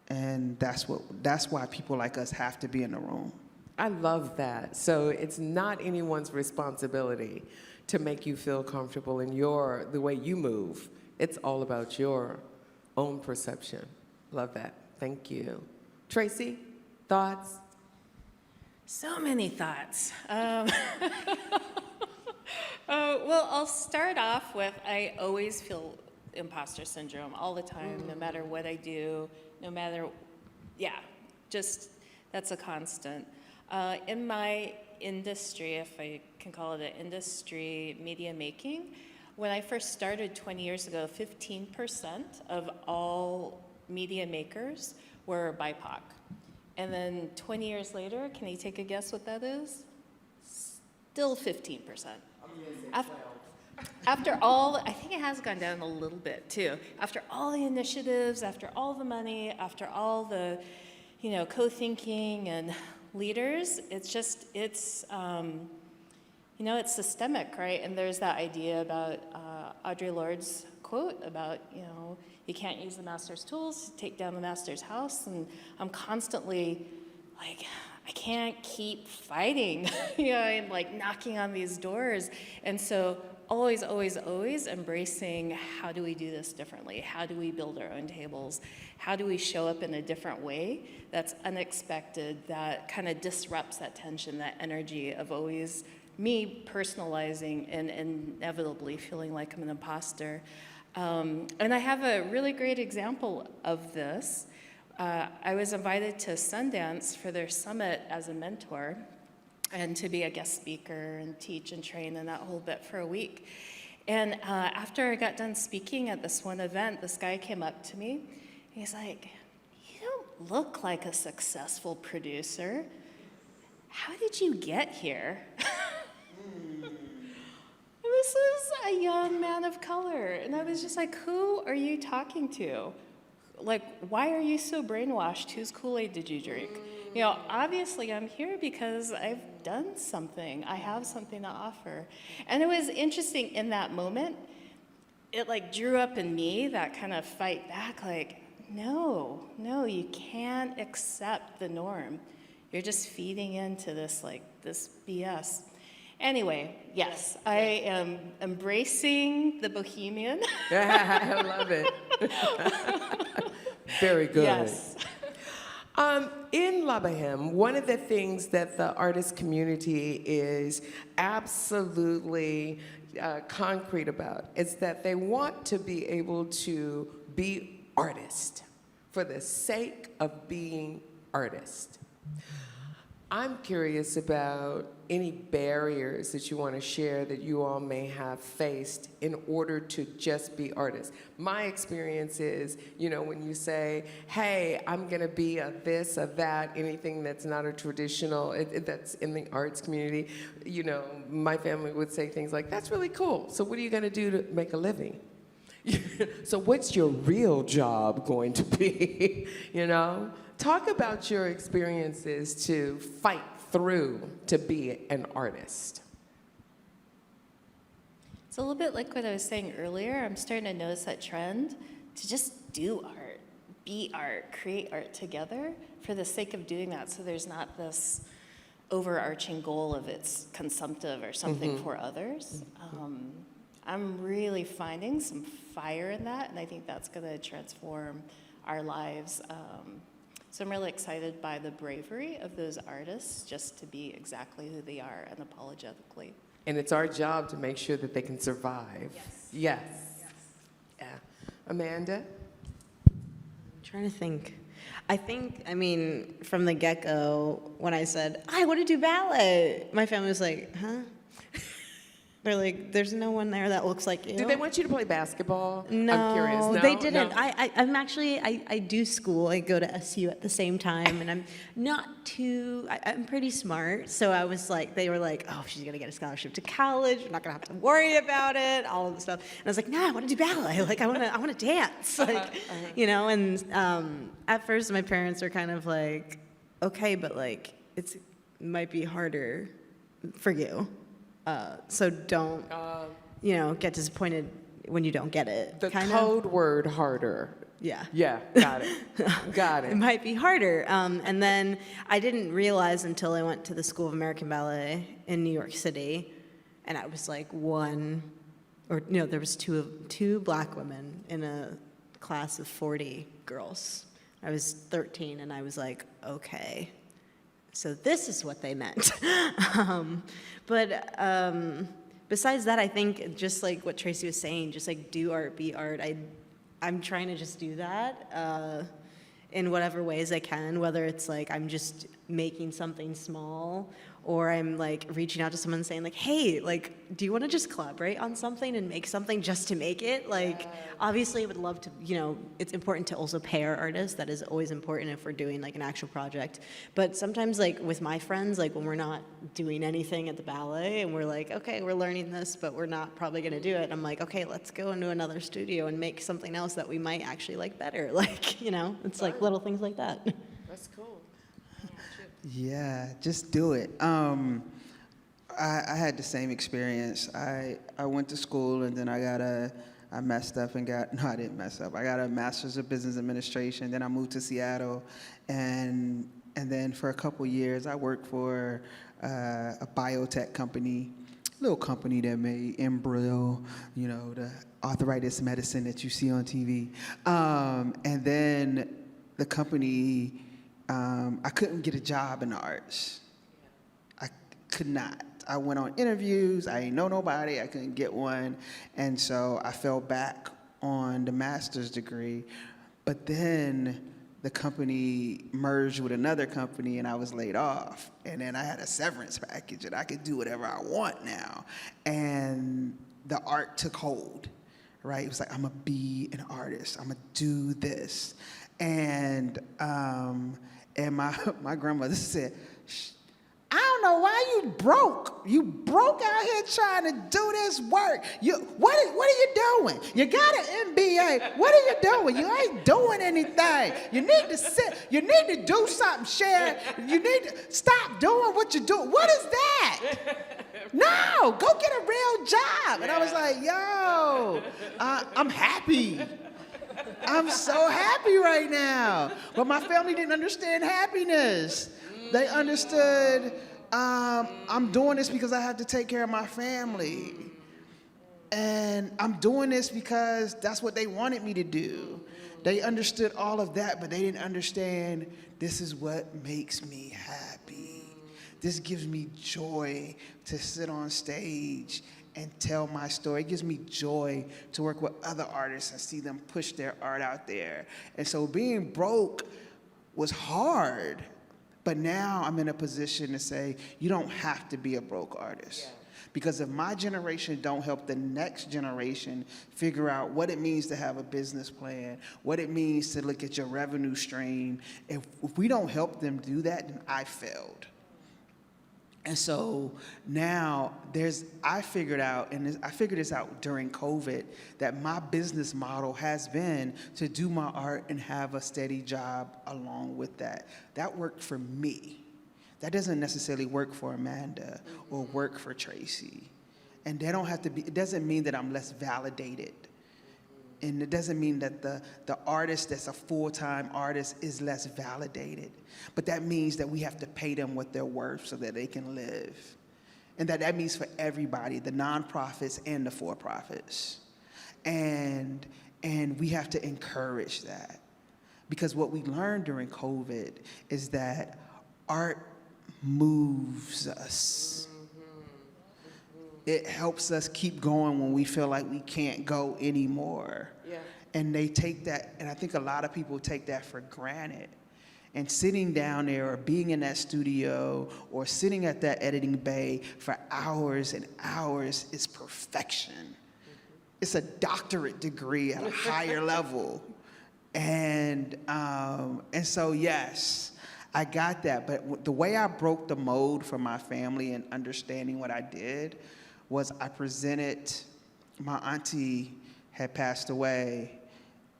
And that's why people like us have to be in the room. I love that. So it's not anyone's responsibility to make you feel comfortable in the way you move. It's all about your own perception. Love that. Thank you. Tracy, thoughts? So many thoughts. Well, I'll start off with, I always feel imposter syndrome all the time, no matter what I do, that's a constant. In my industry, if I can call it an industry, media making, when I first started 20 years ago, 15% of all media makers were BIPOC. And then 20 years later, can you take a guess what that is? Still 15%. After all, I think it has gone down a little bit too. After all the initiatives, after all the money, after all the, co-thinking and leaders, it's systemic, right? And there's that idea about Audre Lorde's quote about, you can't use the master's tools, take down the master's house, and I'm constantly like, I can't keep fighting, and like knocking on these doors. And so always, always, always embracing, how do we do this differently? How do we build our own tables? How do we show up in a different way that's unexpected, that kind of disrupts that tension, that energy of always me personalizing and inevitably feeling like I'm an imposter. And I have a really great example of this. I was invited to Sundance for their summit as a mentor and to be a guest speaker and teach and train and that whole bit for a week. And after I got done speaking at this one event, this guy came up to me. He's like, "You don't look like a successful producer. How did you get here?" This is a young man of color. And I was just like, who are you talking to? Like, why are you so brainwashed? Whose Kool-Aid did you drink? Obviously I'm here because I've done something. I have something to offer. And it was interesting in that moment, it like drew up in me that kind of fight back, like, no, you can't accept the norm. You're just feeding into this, like, this BS. Anyway, yes, I am embracing the bohemian. I love it. Very good. Yes. In La Bohème, one of the things that the artist community is absolutely concrete about is that they want to be able to be artists for the sake of being artists. I'm curious about any barriers that you want to share that you all may have faced in order to just be artists. My experience is, when you say, hey, I'm going to be a this, a that, anything that's not a traditional, that's in the arts community, my family would say things like, that's really cool. So what are you going to do to make a living? So what's your real job going to be, Talk about your experiences to fight through to be an artist. It's a little bit like what I was saying earlier. I'm starting to notice that trend to just do art, be art, create art together for the sake of doing that, so there's not this overarching goal of it's consumptive or something for others. I'm really finding some fire in that, and I think that's going to transform our lives. So I'm really excited by the bravery of those artists just to be exactly who they are unapologetically. And it's our job to make sure that they can survive. Yes. Yeah. Amanda? I'm trying to think. I think, from the get-go, when I said, I want to do ballet, my family was like, huh? They're like, there's no one there that looks like you. Did they want you to play basketball? No, I'm curious. No, they didn't. No. I do school. I go to SU at the same time, and I'm pretty smart. So I was like, they were like, oh, she's gonna get a scholarship to college. We're not gonna have to worry about it. All of the stuff. And I was like, no, I want to do ballet. Like, I want to dance. Like, And at first, my parents were kind of like, okay, but like, it might be harder for you. So don't, get disappointed when you don't get it. The code word harder. Yeah. Yeah, got it. Got it. It might be harder. And then I didn't realize until I went to the School of American Ballet in New York City, and I was like there was two black women in a class of 40 girls. I was 13, and I was like, okay. So this is what they meant. Besides that, I think just like what Tracy was saying, just like do art, be art. I'm trying to just do that in whatever ways I can, whether it's like I'm just making something small or I'm like reaching out to someone saying like, hey, like, do you want to just collaborate on something and make something just to make it? Like, obviously I would love to, it's important to also pay our artists. That is always important if we're doing like an actual project. But sometimes like with my friends, like when we're not doing anything at the ballet and we're like, okay, we're learning this, but we're not probably going to do it. I'm like, okay, let's go into another studio and make something else that we might actually like better. Like, it's like little things like that. That's cool. Yeah, just do it. I had the same experience. I went to school and then I got a I messed up and got, no, I didn't mess up. I got a master's of business administration. Then I moved to Seattle. And then for a couple years, I worked for a biotech company, little company that made Embryo, you know, the arthritis medicine that you see on TV. And then the company, I couldn't get a job in the arts. I could not. I went on interviews, I didn't know nobody, I couldn't get one, and so I fell back on the master's degree. But then the company merged with another company and I was laid off. And then I had a severance package and I could do whatever I want now. And the art took hold, right? It was like, I'm gonna be an artist, I'm gonna do this. And my grandmother said, I don't know why you broke. You broke out here trying to do this work. What are you doing? You got an MBA. What are you doing? You ain't doing anything. You need to sit. You need to do something, Sharon. You need to stop doing what you're doing. What is that? No, go get a real job. And I was like, yo, I'm happy. I'm so happy right now. But my family didn't understand happiness. They understood I'm doing this because I have to take care of my family. And I'm doing this because that's what they wanted me to do. They understood all of that, but they didn't understand this is what makes me happy. This gives me joy to sit on stage and tell my story. It gives me joy to work with other artists and see them push their art out there. And so being broke was hard. But now I'm in a position to say, you don't have to be a broke artist. Yeah. Because if my generation don't help the next generation figure out what it means to have a business plan, what it means to look at your revenue stream, if we don't help them do that, then I failed. And so now I figured this out during COVID, that my business model has been to do my art and have a steady job along with that. That worked for me. That doesn't necessarily work for Amanda or work for Tracy. And they don't have to be, it doesn't mean that I'm less validated. And it doesn't mean that the artist that's a full-time artist is less validated. But that means that we have to pay them what they're worth so that they can live. And that means for everybody, the nonprofits and the for-profits. And we have to encourage that. Because what we learned during COVID is that art moves us. It helps us keep going when we feel like we can't go anymore. Yeah. And they take that, and I think a lot of people take that for granted. And sitting down there or being in that studio or sitting at that editing bay for hours and hours is perfection. Mm-hmm. It's a doctorate degree at a higher level. And so, yes, I got that. But the way I broke the mold for my family and understanding what I did was I presented, my auntie had passed away,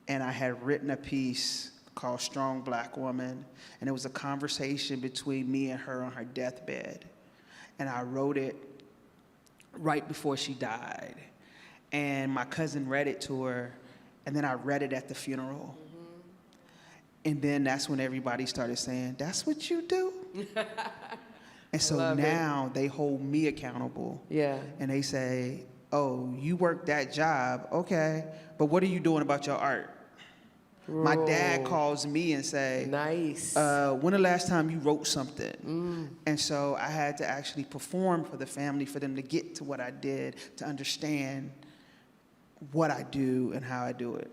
and I had written a piece called Strong Black Woman, and it was a conversation between me and her on her deathbed. And I wrote it right before she died. And my cousin read it to her, and then I read it at the funeral. Mm-hmm. And then that's when everybody started saying, that's what you do? And so now they hold me accountable. Yeah. And they say, oh, you worked that job, okay, but what are you doing about your art? My dad calls me and say, nice. When the last time you wrote something? Mm. And so I had to actually perform for the family for them to get to what I did, to understand what I do and how I do it.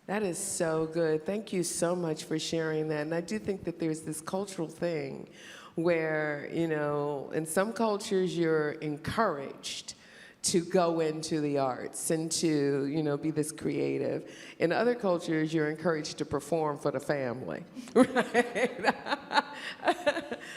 That is so good. Thank you so much for sharing that. And I do think that there's this cultural thing where, you know, in some cultures you're encouraged to go into the arts and to, you know, be this creative. In other cultures, you're encouraged to perform for the family, right?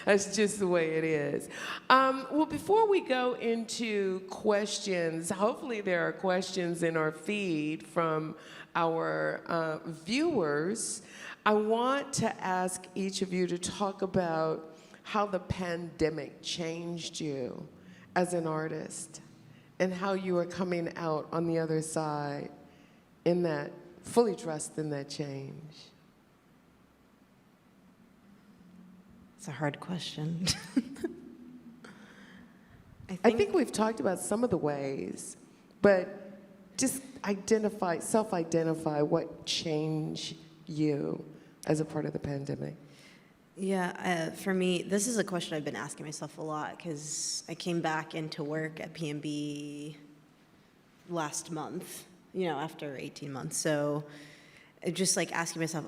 That's just the way it is. Well, before we go into questions, hopefully there are questions in our feed from our viewers. I want to ask each of you to talk about how the pandemic changed you as an artist and how you are coming out on the other side in that, fully dressed in that change? It's a hard question. I think we've talked about some of the ways, but just self-identify what changed you as a part of the pandemic. Yeah, for me, this is a question I've been asking myself a lot because I came back into work at PMB last month, after 18 months. So just like asking myself,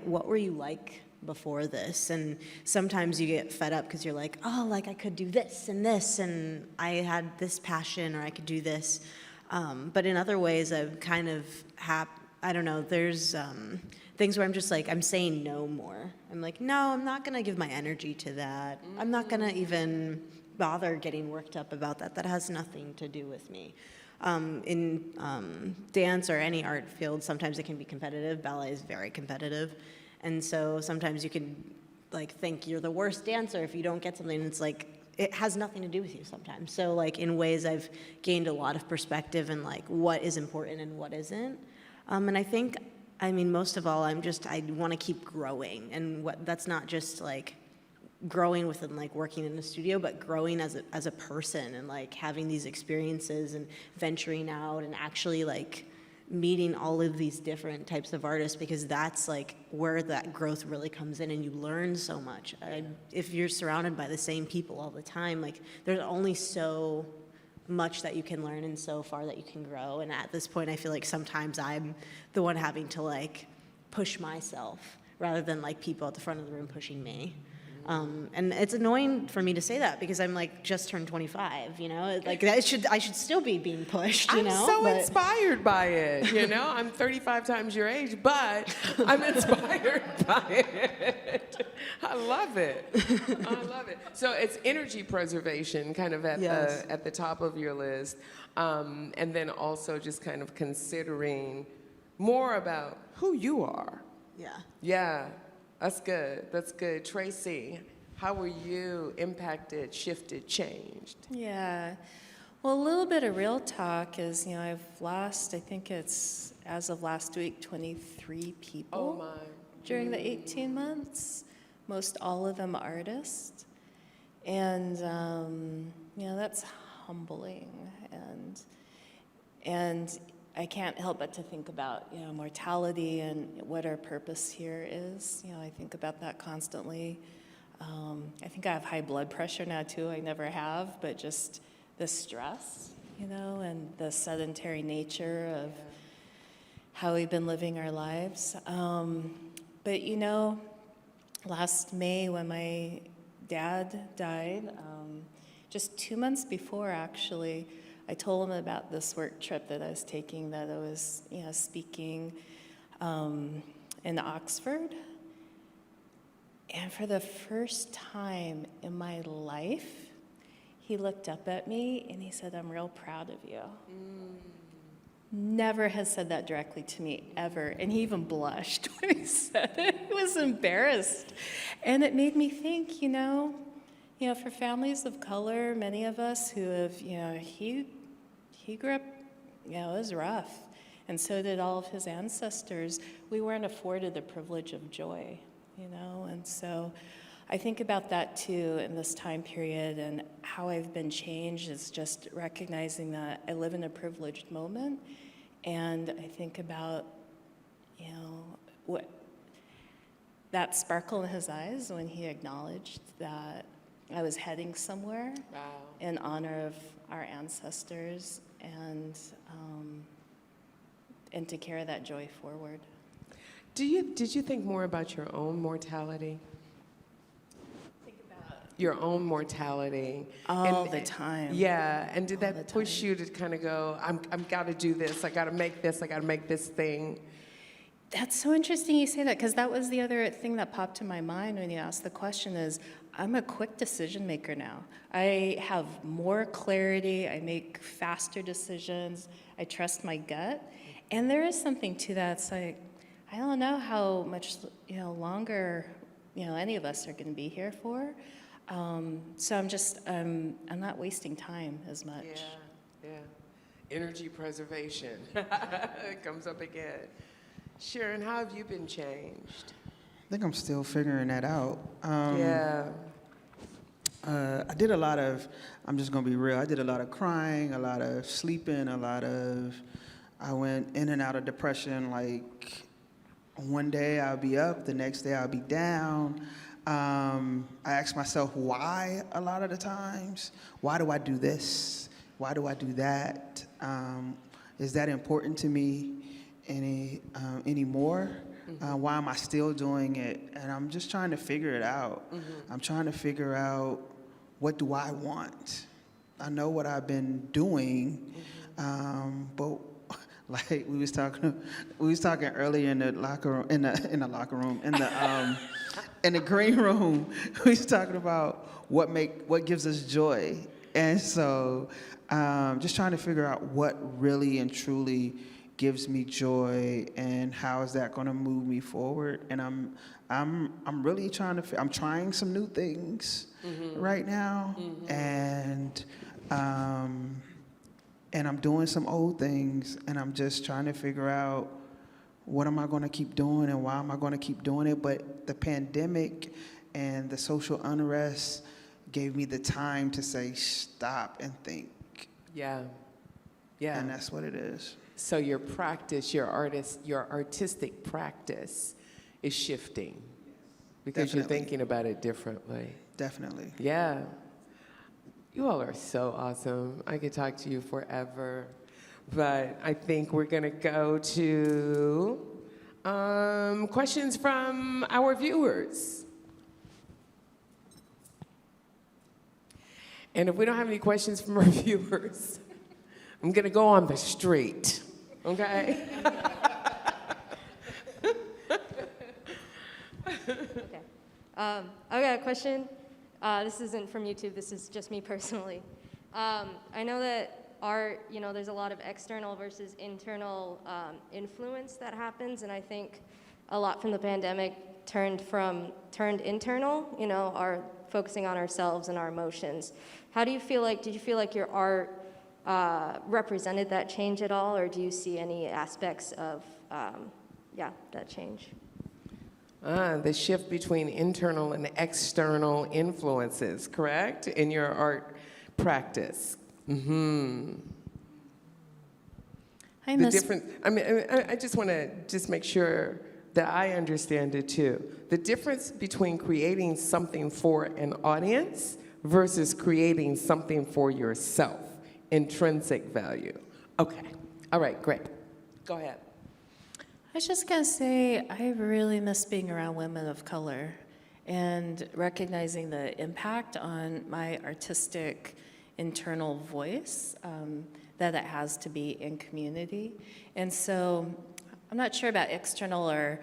what were you like before this? And sometimes you get fed up because you're like, I could do this, and I had this passion, or I could do this. But in other ways, I'm kind of I don't know, there's things where I'm just like, I'm saying no more. I'm like, no, I'm not gonna give my energy to that. I'm not gonna even bother getting worked up about that. That has nothing to do with me. In dance or any art field, sometimes it can be competitive. Ballet is very competitive. And so sometimes you can think you're the worst dancer if you don't get something. And it's like, it has nothing to do with you sometimes. So in ways I've gained a lot of perspective in what is important and what isn't. And I think, most of all, I want to keep growing. And that's not just growing within working in a studio, but growing as a person and having these experiences and venturing out and actually meeting all of these different types of artists, because that's where that growth really comes in, and you learn so much. If you're surrounded by the same people all the time, there's only so much that you can learn and so far that you can grow. And at this point, I feel like sometimes I'm the one having to push myself rather than people at the front of the room pushing me. And it's annoying for me to say that because I'm just turned 25, I should still be being pushed, I'm so inspired by it, I'm 35 times your age, but I'm inspired by it. I love it. I love it. So it's energy preservation kind of at the top of your list. And then also just kind of considering more about who you are. Yeah. Yeah. That's good. That's good. Tracy, how were you impacted, shifted, changed? Yeah. Well, a little bit of real talk is, I've lost, I think it's, as of last week, 23 people during the 18 months, most all of them artists. And, that's humbling. And I can't help but to think about, mortality and what our purpose here is. I think about that constantly. I think I have high blood pressure now too. I never have, but just the stress, and the sedentary nature of how we've been living our lives. But last May when my dad died, just 2 months before actually, I told him about this work trip that I was taking, that I was, speaking in Oxford. And for the first time in my life, he looked up at me and he said, "I'm real proud of you." Never has said that directly to me, ever. And he even blushed when he said it. He was embarrassed. And it made me think, for families of color, many of us who have, he grew up, it was rough. And so did all of his ancestors. We weren't afforded the privilege of joy, And so I think about that too in this time period, and how I've been changed is just recognizing that I live in a privileged moment. And I think about, what that sparkle in his eyes when he acknowledged that I was heading somewhere in honor of our ancestors, and to carry that joy forward. Did you think more about your own mortality? Think about your own mortality all the time. Yeah, and did that push you to kind of go, I'm got to do this, I got to make this thing? That's so interesting you say that, because that was the other thing that popped to my mind when you asked the question is, I'm a quick decision maker now. I have more clarity, I make faster decisions, I trust my gut. And there is something to that. It's like, I don't know how much longer any of us are going to be here for. So I'm not wasting time as much. Yeah. Energy preservation. It comes up again. Sharon, how have you been changed? I think I'm still figuring that out. Yeah. I did a lot of, I'm just gonna be real, I did a lot of crying, a lot of sleeping, I went in and out of depression. Like one day I'll be up, the next day I'll be down. I ask myself why a lot of the times. Why do I do this? Why do I do that? Is that important to me anymore? Why am I still doing it? And I'm just trying to figure it out. I'm trying to figure out, what do I want? I know what I've been doing, but like we was talking earlier in the locker room, in the green room, we was talking about what gives us joy, and so just trying to figure out what really and truly gives me joy and how is that going to move me forward. And I'm really I'm trying some new things right now, and I'm doing some old things, and I'm just trying to figure out what am I going to keep doing and why am I going to keep doing it. But the pandemic and the social unrest gave me the time to say stop and think. Yeah. Yeah. And that's what it is. So your practice, your artistic practice is shifting because Definitely. you're thinking about it differently. Definitely. Yeah. You all are so awesome. I could talk to you forever. But I think we're going to go to questions from our viewers. And if we don't have any questions from our viewers, I'm going to go on the street, okay? Okay. I've got a question. This isn't from YouTube. This is just me personally. I know that art, there's a lot of external versus internal influence that happens, and I think a lot from the pandemic turned internal, our focusing on ourselves and our emotions. How do you feel like, did you feel like your art represented that change at all, or do you see any aspects of, that change? The shift between internal and external influences, correct, in your art practice. Mm-hmm. Hi, The Miss. difference. I just want to just make sure that I understand it too. The difference between creating something for an audience versus creating something for yourself. Intrinsic value. Okay. All right, great. Go ahead. I was just going to say, I really miss being around women of color and recognizing the impact on my artistic internal voice that it has to be in community. And so I'm not sure about external or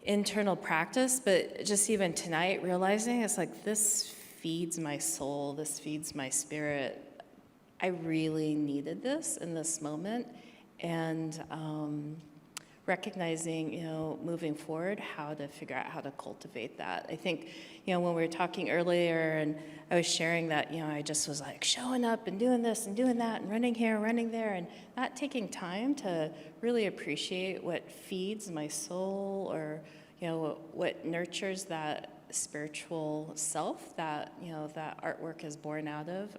internal practice, but just even tonight realizing it's like, this feeds my soul, this feeds my spirit. I really needed this in this moment, and recognizing, moving forward, how to figure out how to cultivate that. I think, when we were talking earlier and I was sharing that, I just was like showing up and doing this and doing that and running here, running there, and not taking time to really appreciate what feeds my soul, or, what nurtures that spiritual self that, that artwork is born out of.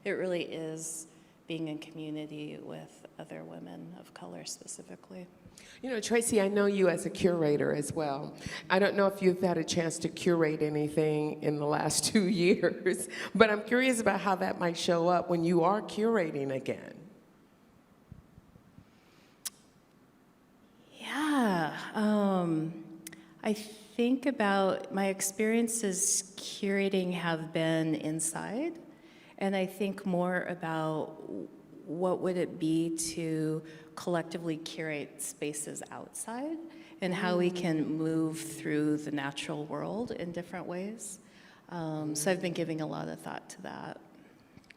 It really is being in community with other women of color specifically. Tracy, I know you as a curator as well. I don't know if you've had a chance to curate anything in the last 2 years, but I'm curious about how that might show up when you are curating again. Yeah, I think about my experiences curating have been inside, and I think more about what would it be to collectively curate spaces outside and how we can move through the natural world in different ways. So I've been giving a lot of thought to that.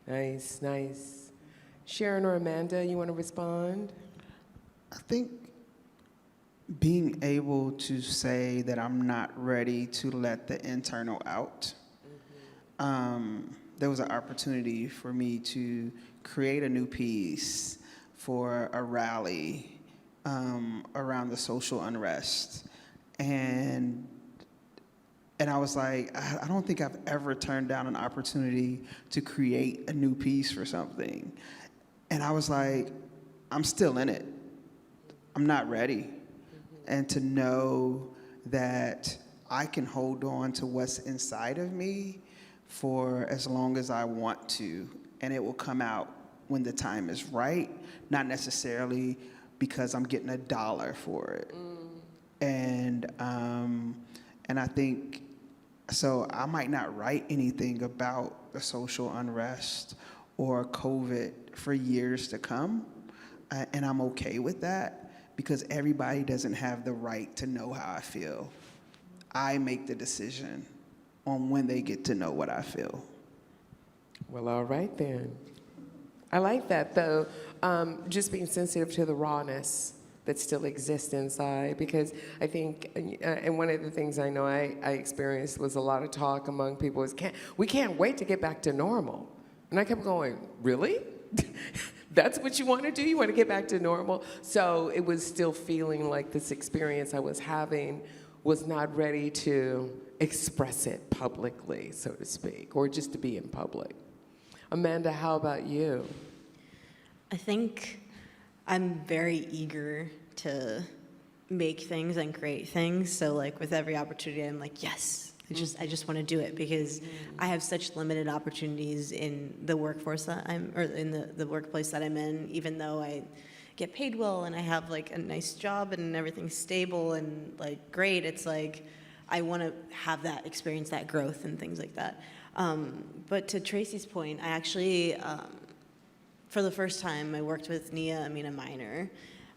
Nice, nice. Sharon or Amanda, you want to respond? I think being able to say that I'm not ready to let the internal out, there was an opportunity for me to create a new piece for a rally around the social unrest. And I was like, I don't think I've ever turned down an opportunity to create a new piece for something. And I was like, I'm still in it. I'm not ready. And to know that I can hold on to what's inside of me for as long as I want to, and it will come out when the time is right, not necessarily because I'm getting $1 for it. And I think, so I might not write anything about the social unrest or COVID for years to come, and I'm okay with that, because everybody doesn't have the right to know how I feel. I make the decision on when they get to know what I feel. Well, all right then. I like that, though, just being sensitive to the rawness that still exists inside, because I think, and one of the things I know I experienced was a lot of talk among people is, we can't wait to get back to normal. And I kept going, really? That's what you want to do? You want to get back to normal? So it was still feeling like this experience I was having was not ready to express it publicly, so to speak, or just to be in public. Amanda, how about you? I think I'm very eager to make things and create things. So like with every opportunity, I'm like, yes, I just want to do it, because I have such limited opportunities in the workforce that in the workplace that I'm in, even though I get paid well and I have like a nice job and everything's stable and like great. It's like, I want to have that experience, that growth and things like that. But to Tracy's point, I actually, for the first time, I worked with Nia Amina Minor.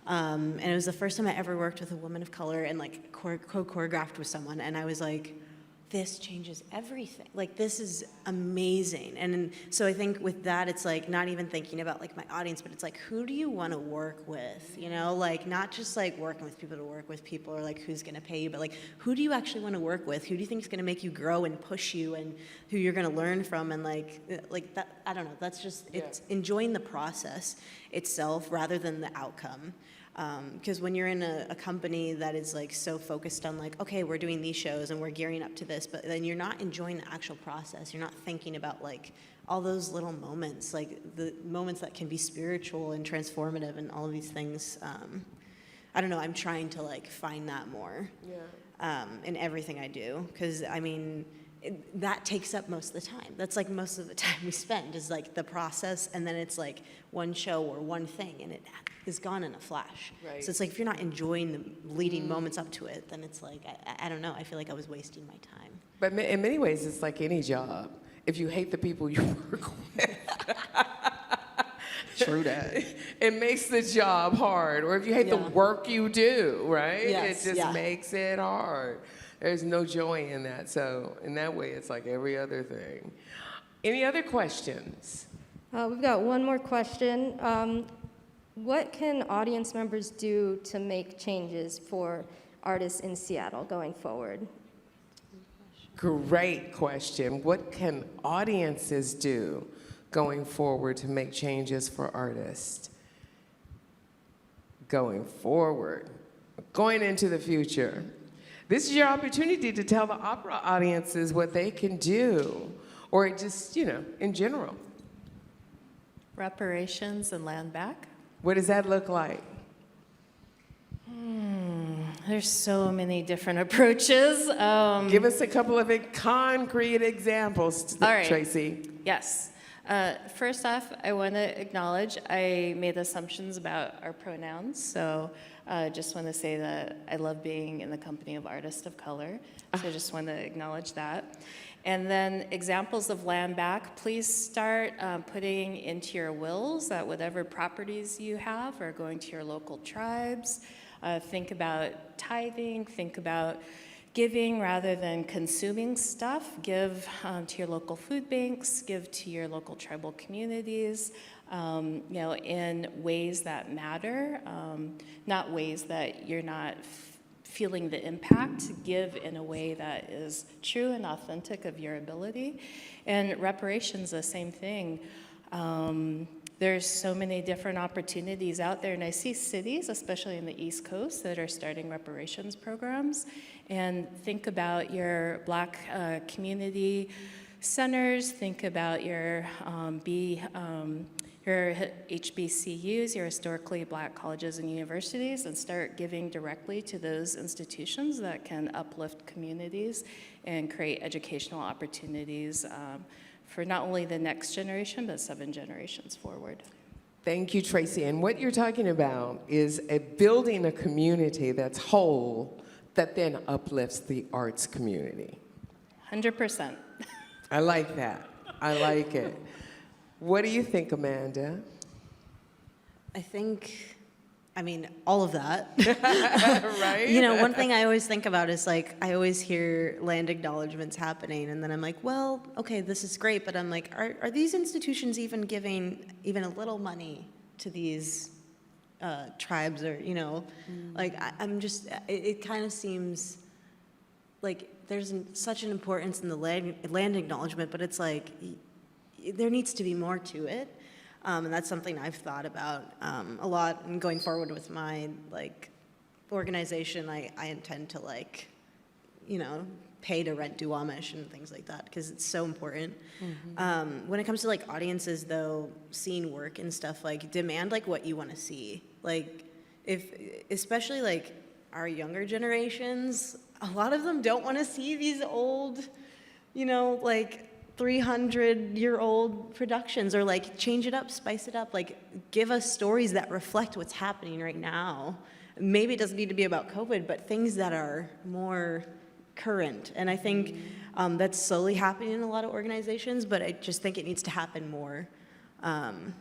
And it was the first time I ever worked with a woman of color and like choreographed with someone. And I was like, this changes everything. Like, this is amazing. And so I think with that, it's like not even thinking about like my audience, but it's like, who do you want to work with? You know, like not just like working with people to work with people or like who's going to pay you, but like who do you actually want to work with? Who do you think is going to make you grow and push you, and who you're going to learn from? And like that, I don't know. That's just, it's enjoying the process itself rather than the outcome. Because when you're in a company that is like so focused on like, okay, we're doing these shows and we're gearing up to this, but then you're not enjoying the actual process. You're not thinking about like all those little moments, like the moments that can be spiritual and transformative and all of these things. I don't know, I'm trying to like find that more in everything I do. Because I mean, that takes up most of the time. That's like most of the time we spend is like the process, and then it's like one show or one thing, and it is gone in a flash. Right. So it's like if you're not enjoying the leading moments up to it, then it's like, I don't know, I feel like I was wasting my time. But in many ways, it's like any job. If you hate the people you work with, True that. it makes the job hard. Or if you hate the work you do, right? Yes, it just makes it hard. There's no joy in that. So in that way, it's like every other thing. Any other questions? We've got one more question. What can audience members do to make changes for artists in Seattle going forward? Great question. What can audiences do going forward to make changes for artists? Going forward, going into the future. This is your opportunity to tell the opera audiences what they can do, or just, you know, in general. Reparations and land back. What does that look like? There's so many different approaches. Give us a couple of concrete examples, All right. Tracy. Yes. First off, I want to acknowledge I made assumptions about our pronouns, so I just want to say that I love being in the company of artists of color, so I just want to acknowledge that. And then examples of land back, please start putting into your wills that whatever properties you have are going to your local tribes. Think about tithing, think about giving rather than consuming stuff. Give to your local food banks, give to your local tribal communities, you know, in ways that matter, not ways that you're not feeling the impact, give in a way that is true and authentic of your ability. And reparations, the same thing. There's so many different opportunities out there, and I see cities, especially in the East Coast, that are starting reparations programs. And think about your Black community centers, think about your HBCUs, your historically Black colleges and universities, and start giving directly to those institutions that can uplift communities and create educational opportunities for not only the next generation, but 7 generations forward. Thank you, Tracy. And what you're talking about is building a community that's whole, that then uplifts the arts community. 100%. I like that. I like it. What do you think, Amanda? I think, I mean, all of that. Right? You know, one thing I always think about is like, I always hear land acknowledgements happening, and then I'm like, well, okay, this is great, but I'm like, are these institutions even giving even a little money to these tribes, or, you know, like, I'm just, it kind of seems like there's such an importance in the land acknowledgement, but it's like, there needs to be more to it. And that's something I've thought about a lot. And going forward with my organization, I intend to pay to rent do Amish and things like that, because it's so important. Mm-hmm. When it comes to audiences though, seeing work and stuff, demand what you want to see. Especially our younger generations, a lot of them don't want to see these old, 300-year-old productions, or change it up, spice it up, give us stories that reflect what's happening right now. Maybe it doesn't need to be about COVID, but things that are more current. And I think that's slowly happening in a lot of organizations, but I just think it needs to happen more.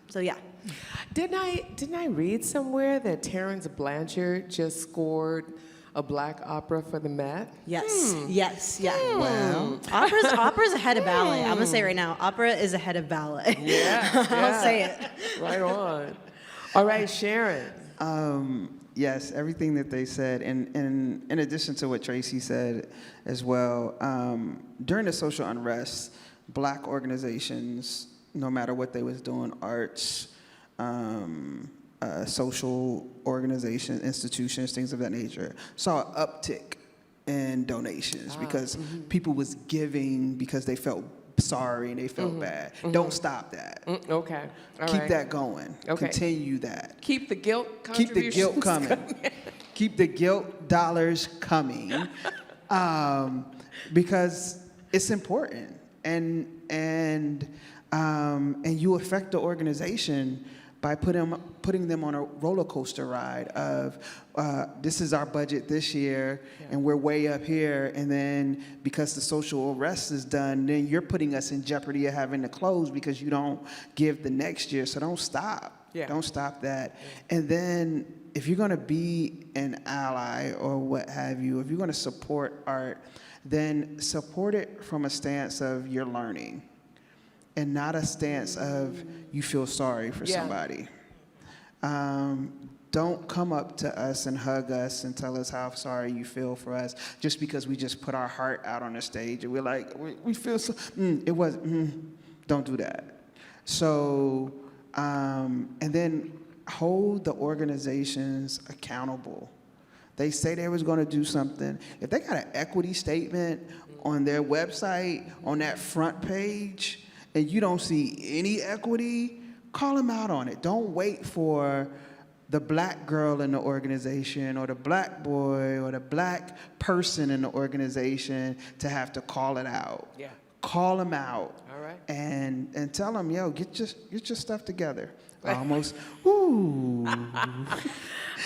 So yeah. Didn't I read somewhere that Terrence Blanchard just scored a Black opera for the Met? Yes, yes, yeah. Wow. Opera's ahead of ballet. I'm gonna say right now, opera is ahead of ballet. Yeah. I'll say it. Right on. All right, Sharon. Yes, everything that they said, and in addition to what Tracy said as well, during the social unrest, Black organizations, no matter what they was doing, arts, social organizations, institutions, things of that nature, saw an uptick in donations because people was giving because they felt sorry and they felt bad. Don't stop that. Okay. All Keep right. that going. Okay. Continue that. Keep the guilt Keep the contributions guilt coming. Keep the guilt dollars coming, because it's important, and you affect the organization by putting them on a roller coaster ride of this is our budget this year, and we're way up here, and then because the social arrest is done, then you're putting us in jeopardy of having to close because you don't give the next year. So don't stop. Yeah. Don't stop that. And then if you're going to be an ally or what have you, if you're going to support art, then support it from a stance of you're learning, and not a stance of you feel sorry for somebody. Don't come up to us and hug us and tell us how sorry you feel for us just because we just put our heart out on the stage and we're like, we feel so, don't do that. So, and then hold the organizations accountable. They say they was gonna do something. If they got an equity statement on their website, on that front page, and you don't see any equity, call them out on it. Don't wait for the Black girl in the organization or the Black boy or the Black person in the organization to have to call it out. Yeah. Call them out. All right. And tell them, yo, get your stuff together. Almost, ooh.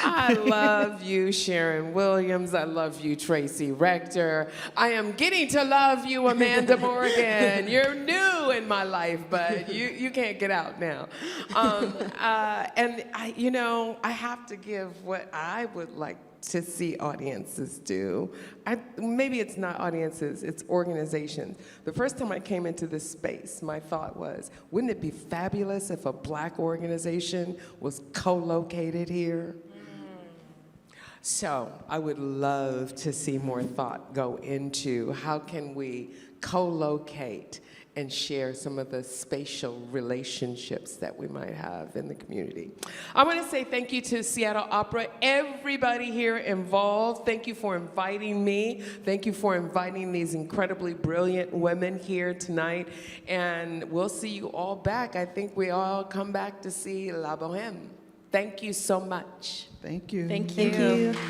I love you, Sharon Williams. I love you, Tracy Rector. I am getting to love you, Amanda Morgan. You're new in my life, but you can't get out now. And I have to give what I would like to see audiences do. Maybe it's not audiences, it's organizations. The first time I came into this space, my thought was, wouldn't it be fabulous if a Black organization was co-located here? So I would love to see more thought go into how can we co-locate and share some of the spatial relationships that we might have in the community. I want to say thank you to Seattle Opera, everybody here involved. Thank you for inviting me. Thank you for inviting these incredibly brilliant women here tonight. And we'll see you all back. I think we all come back to see La Bohème. Thank you so much. Thank you. Thank you. Thank you.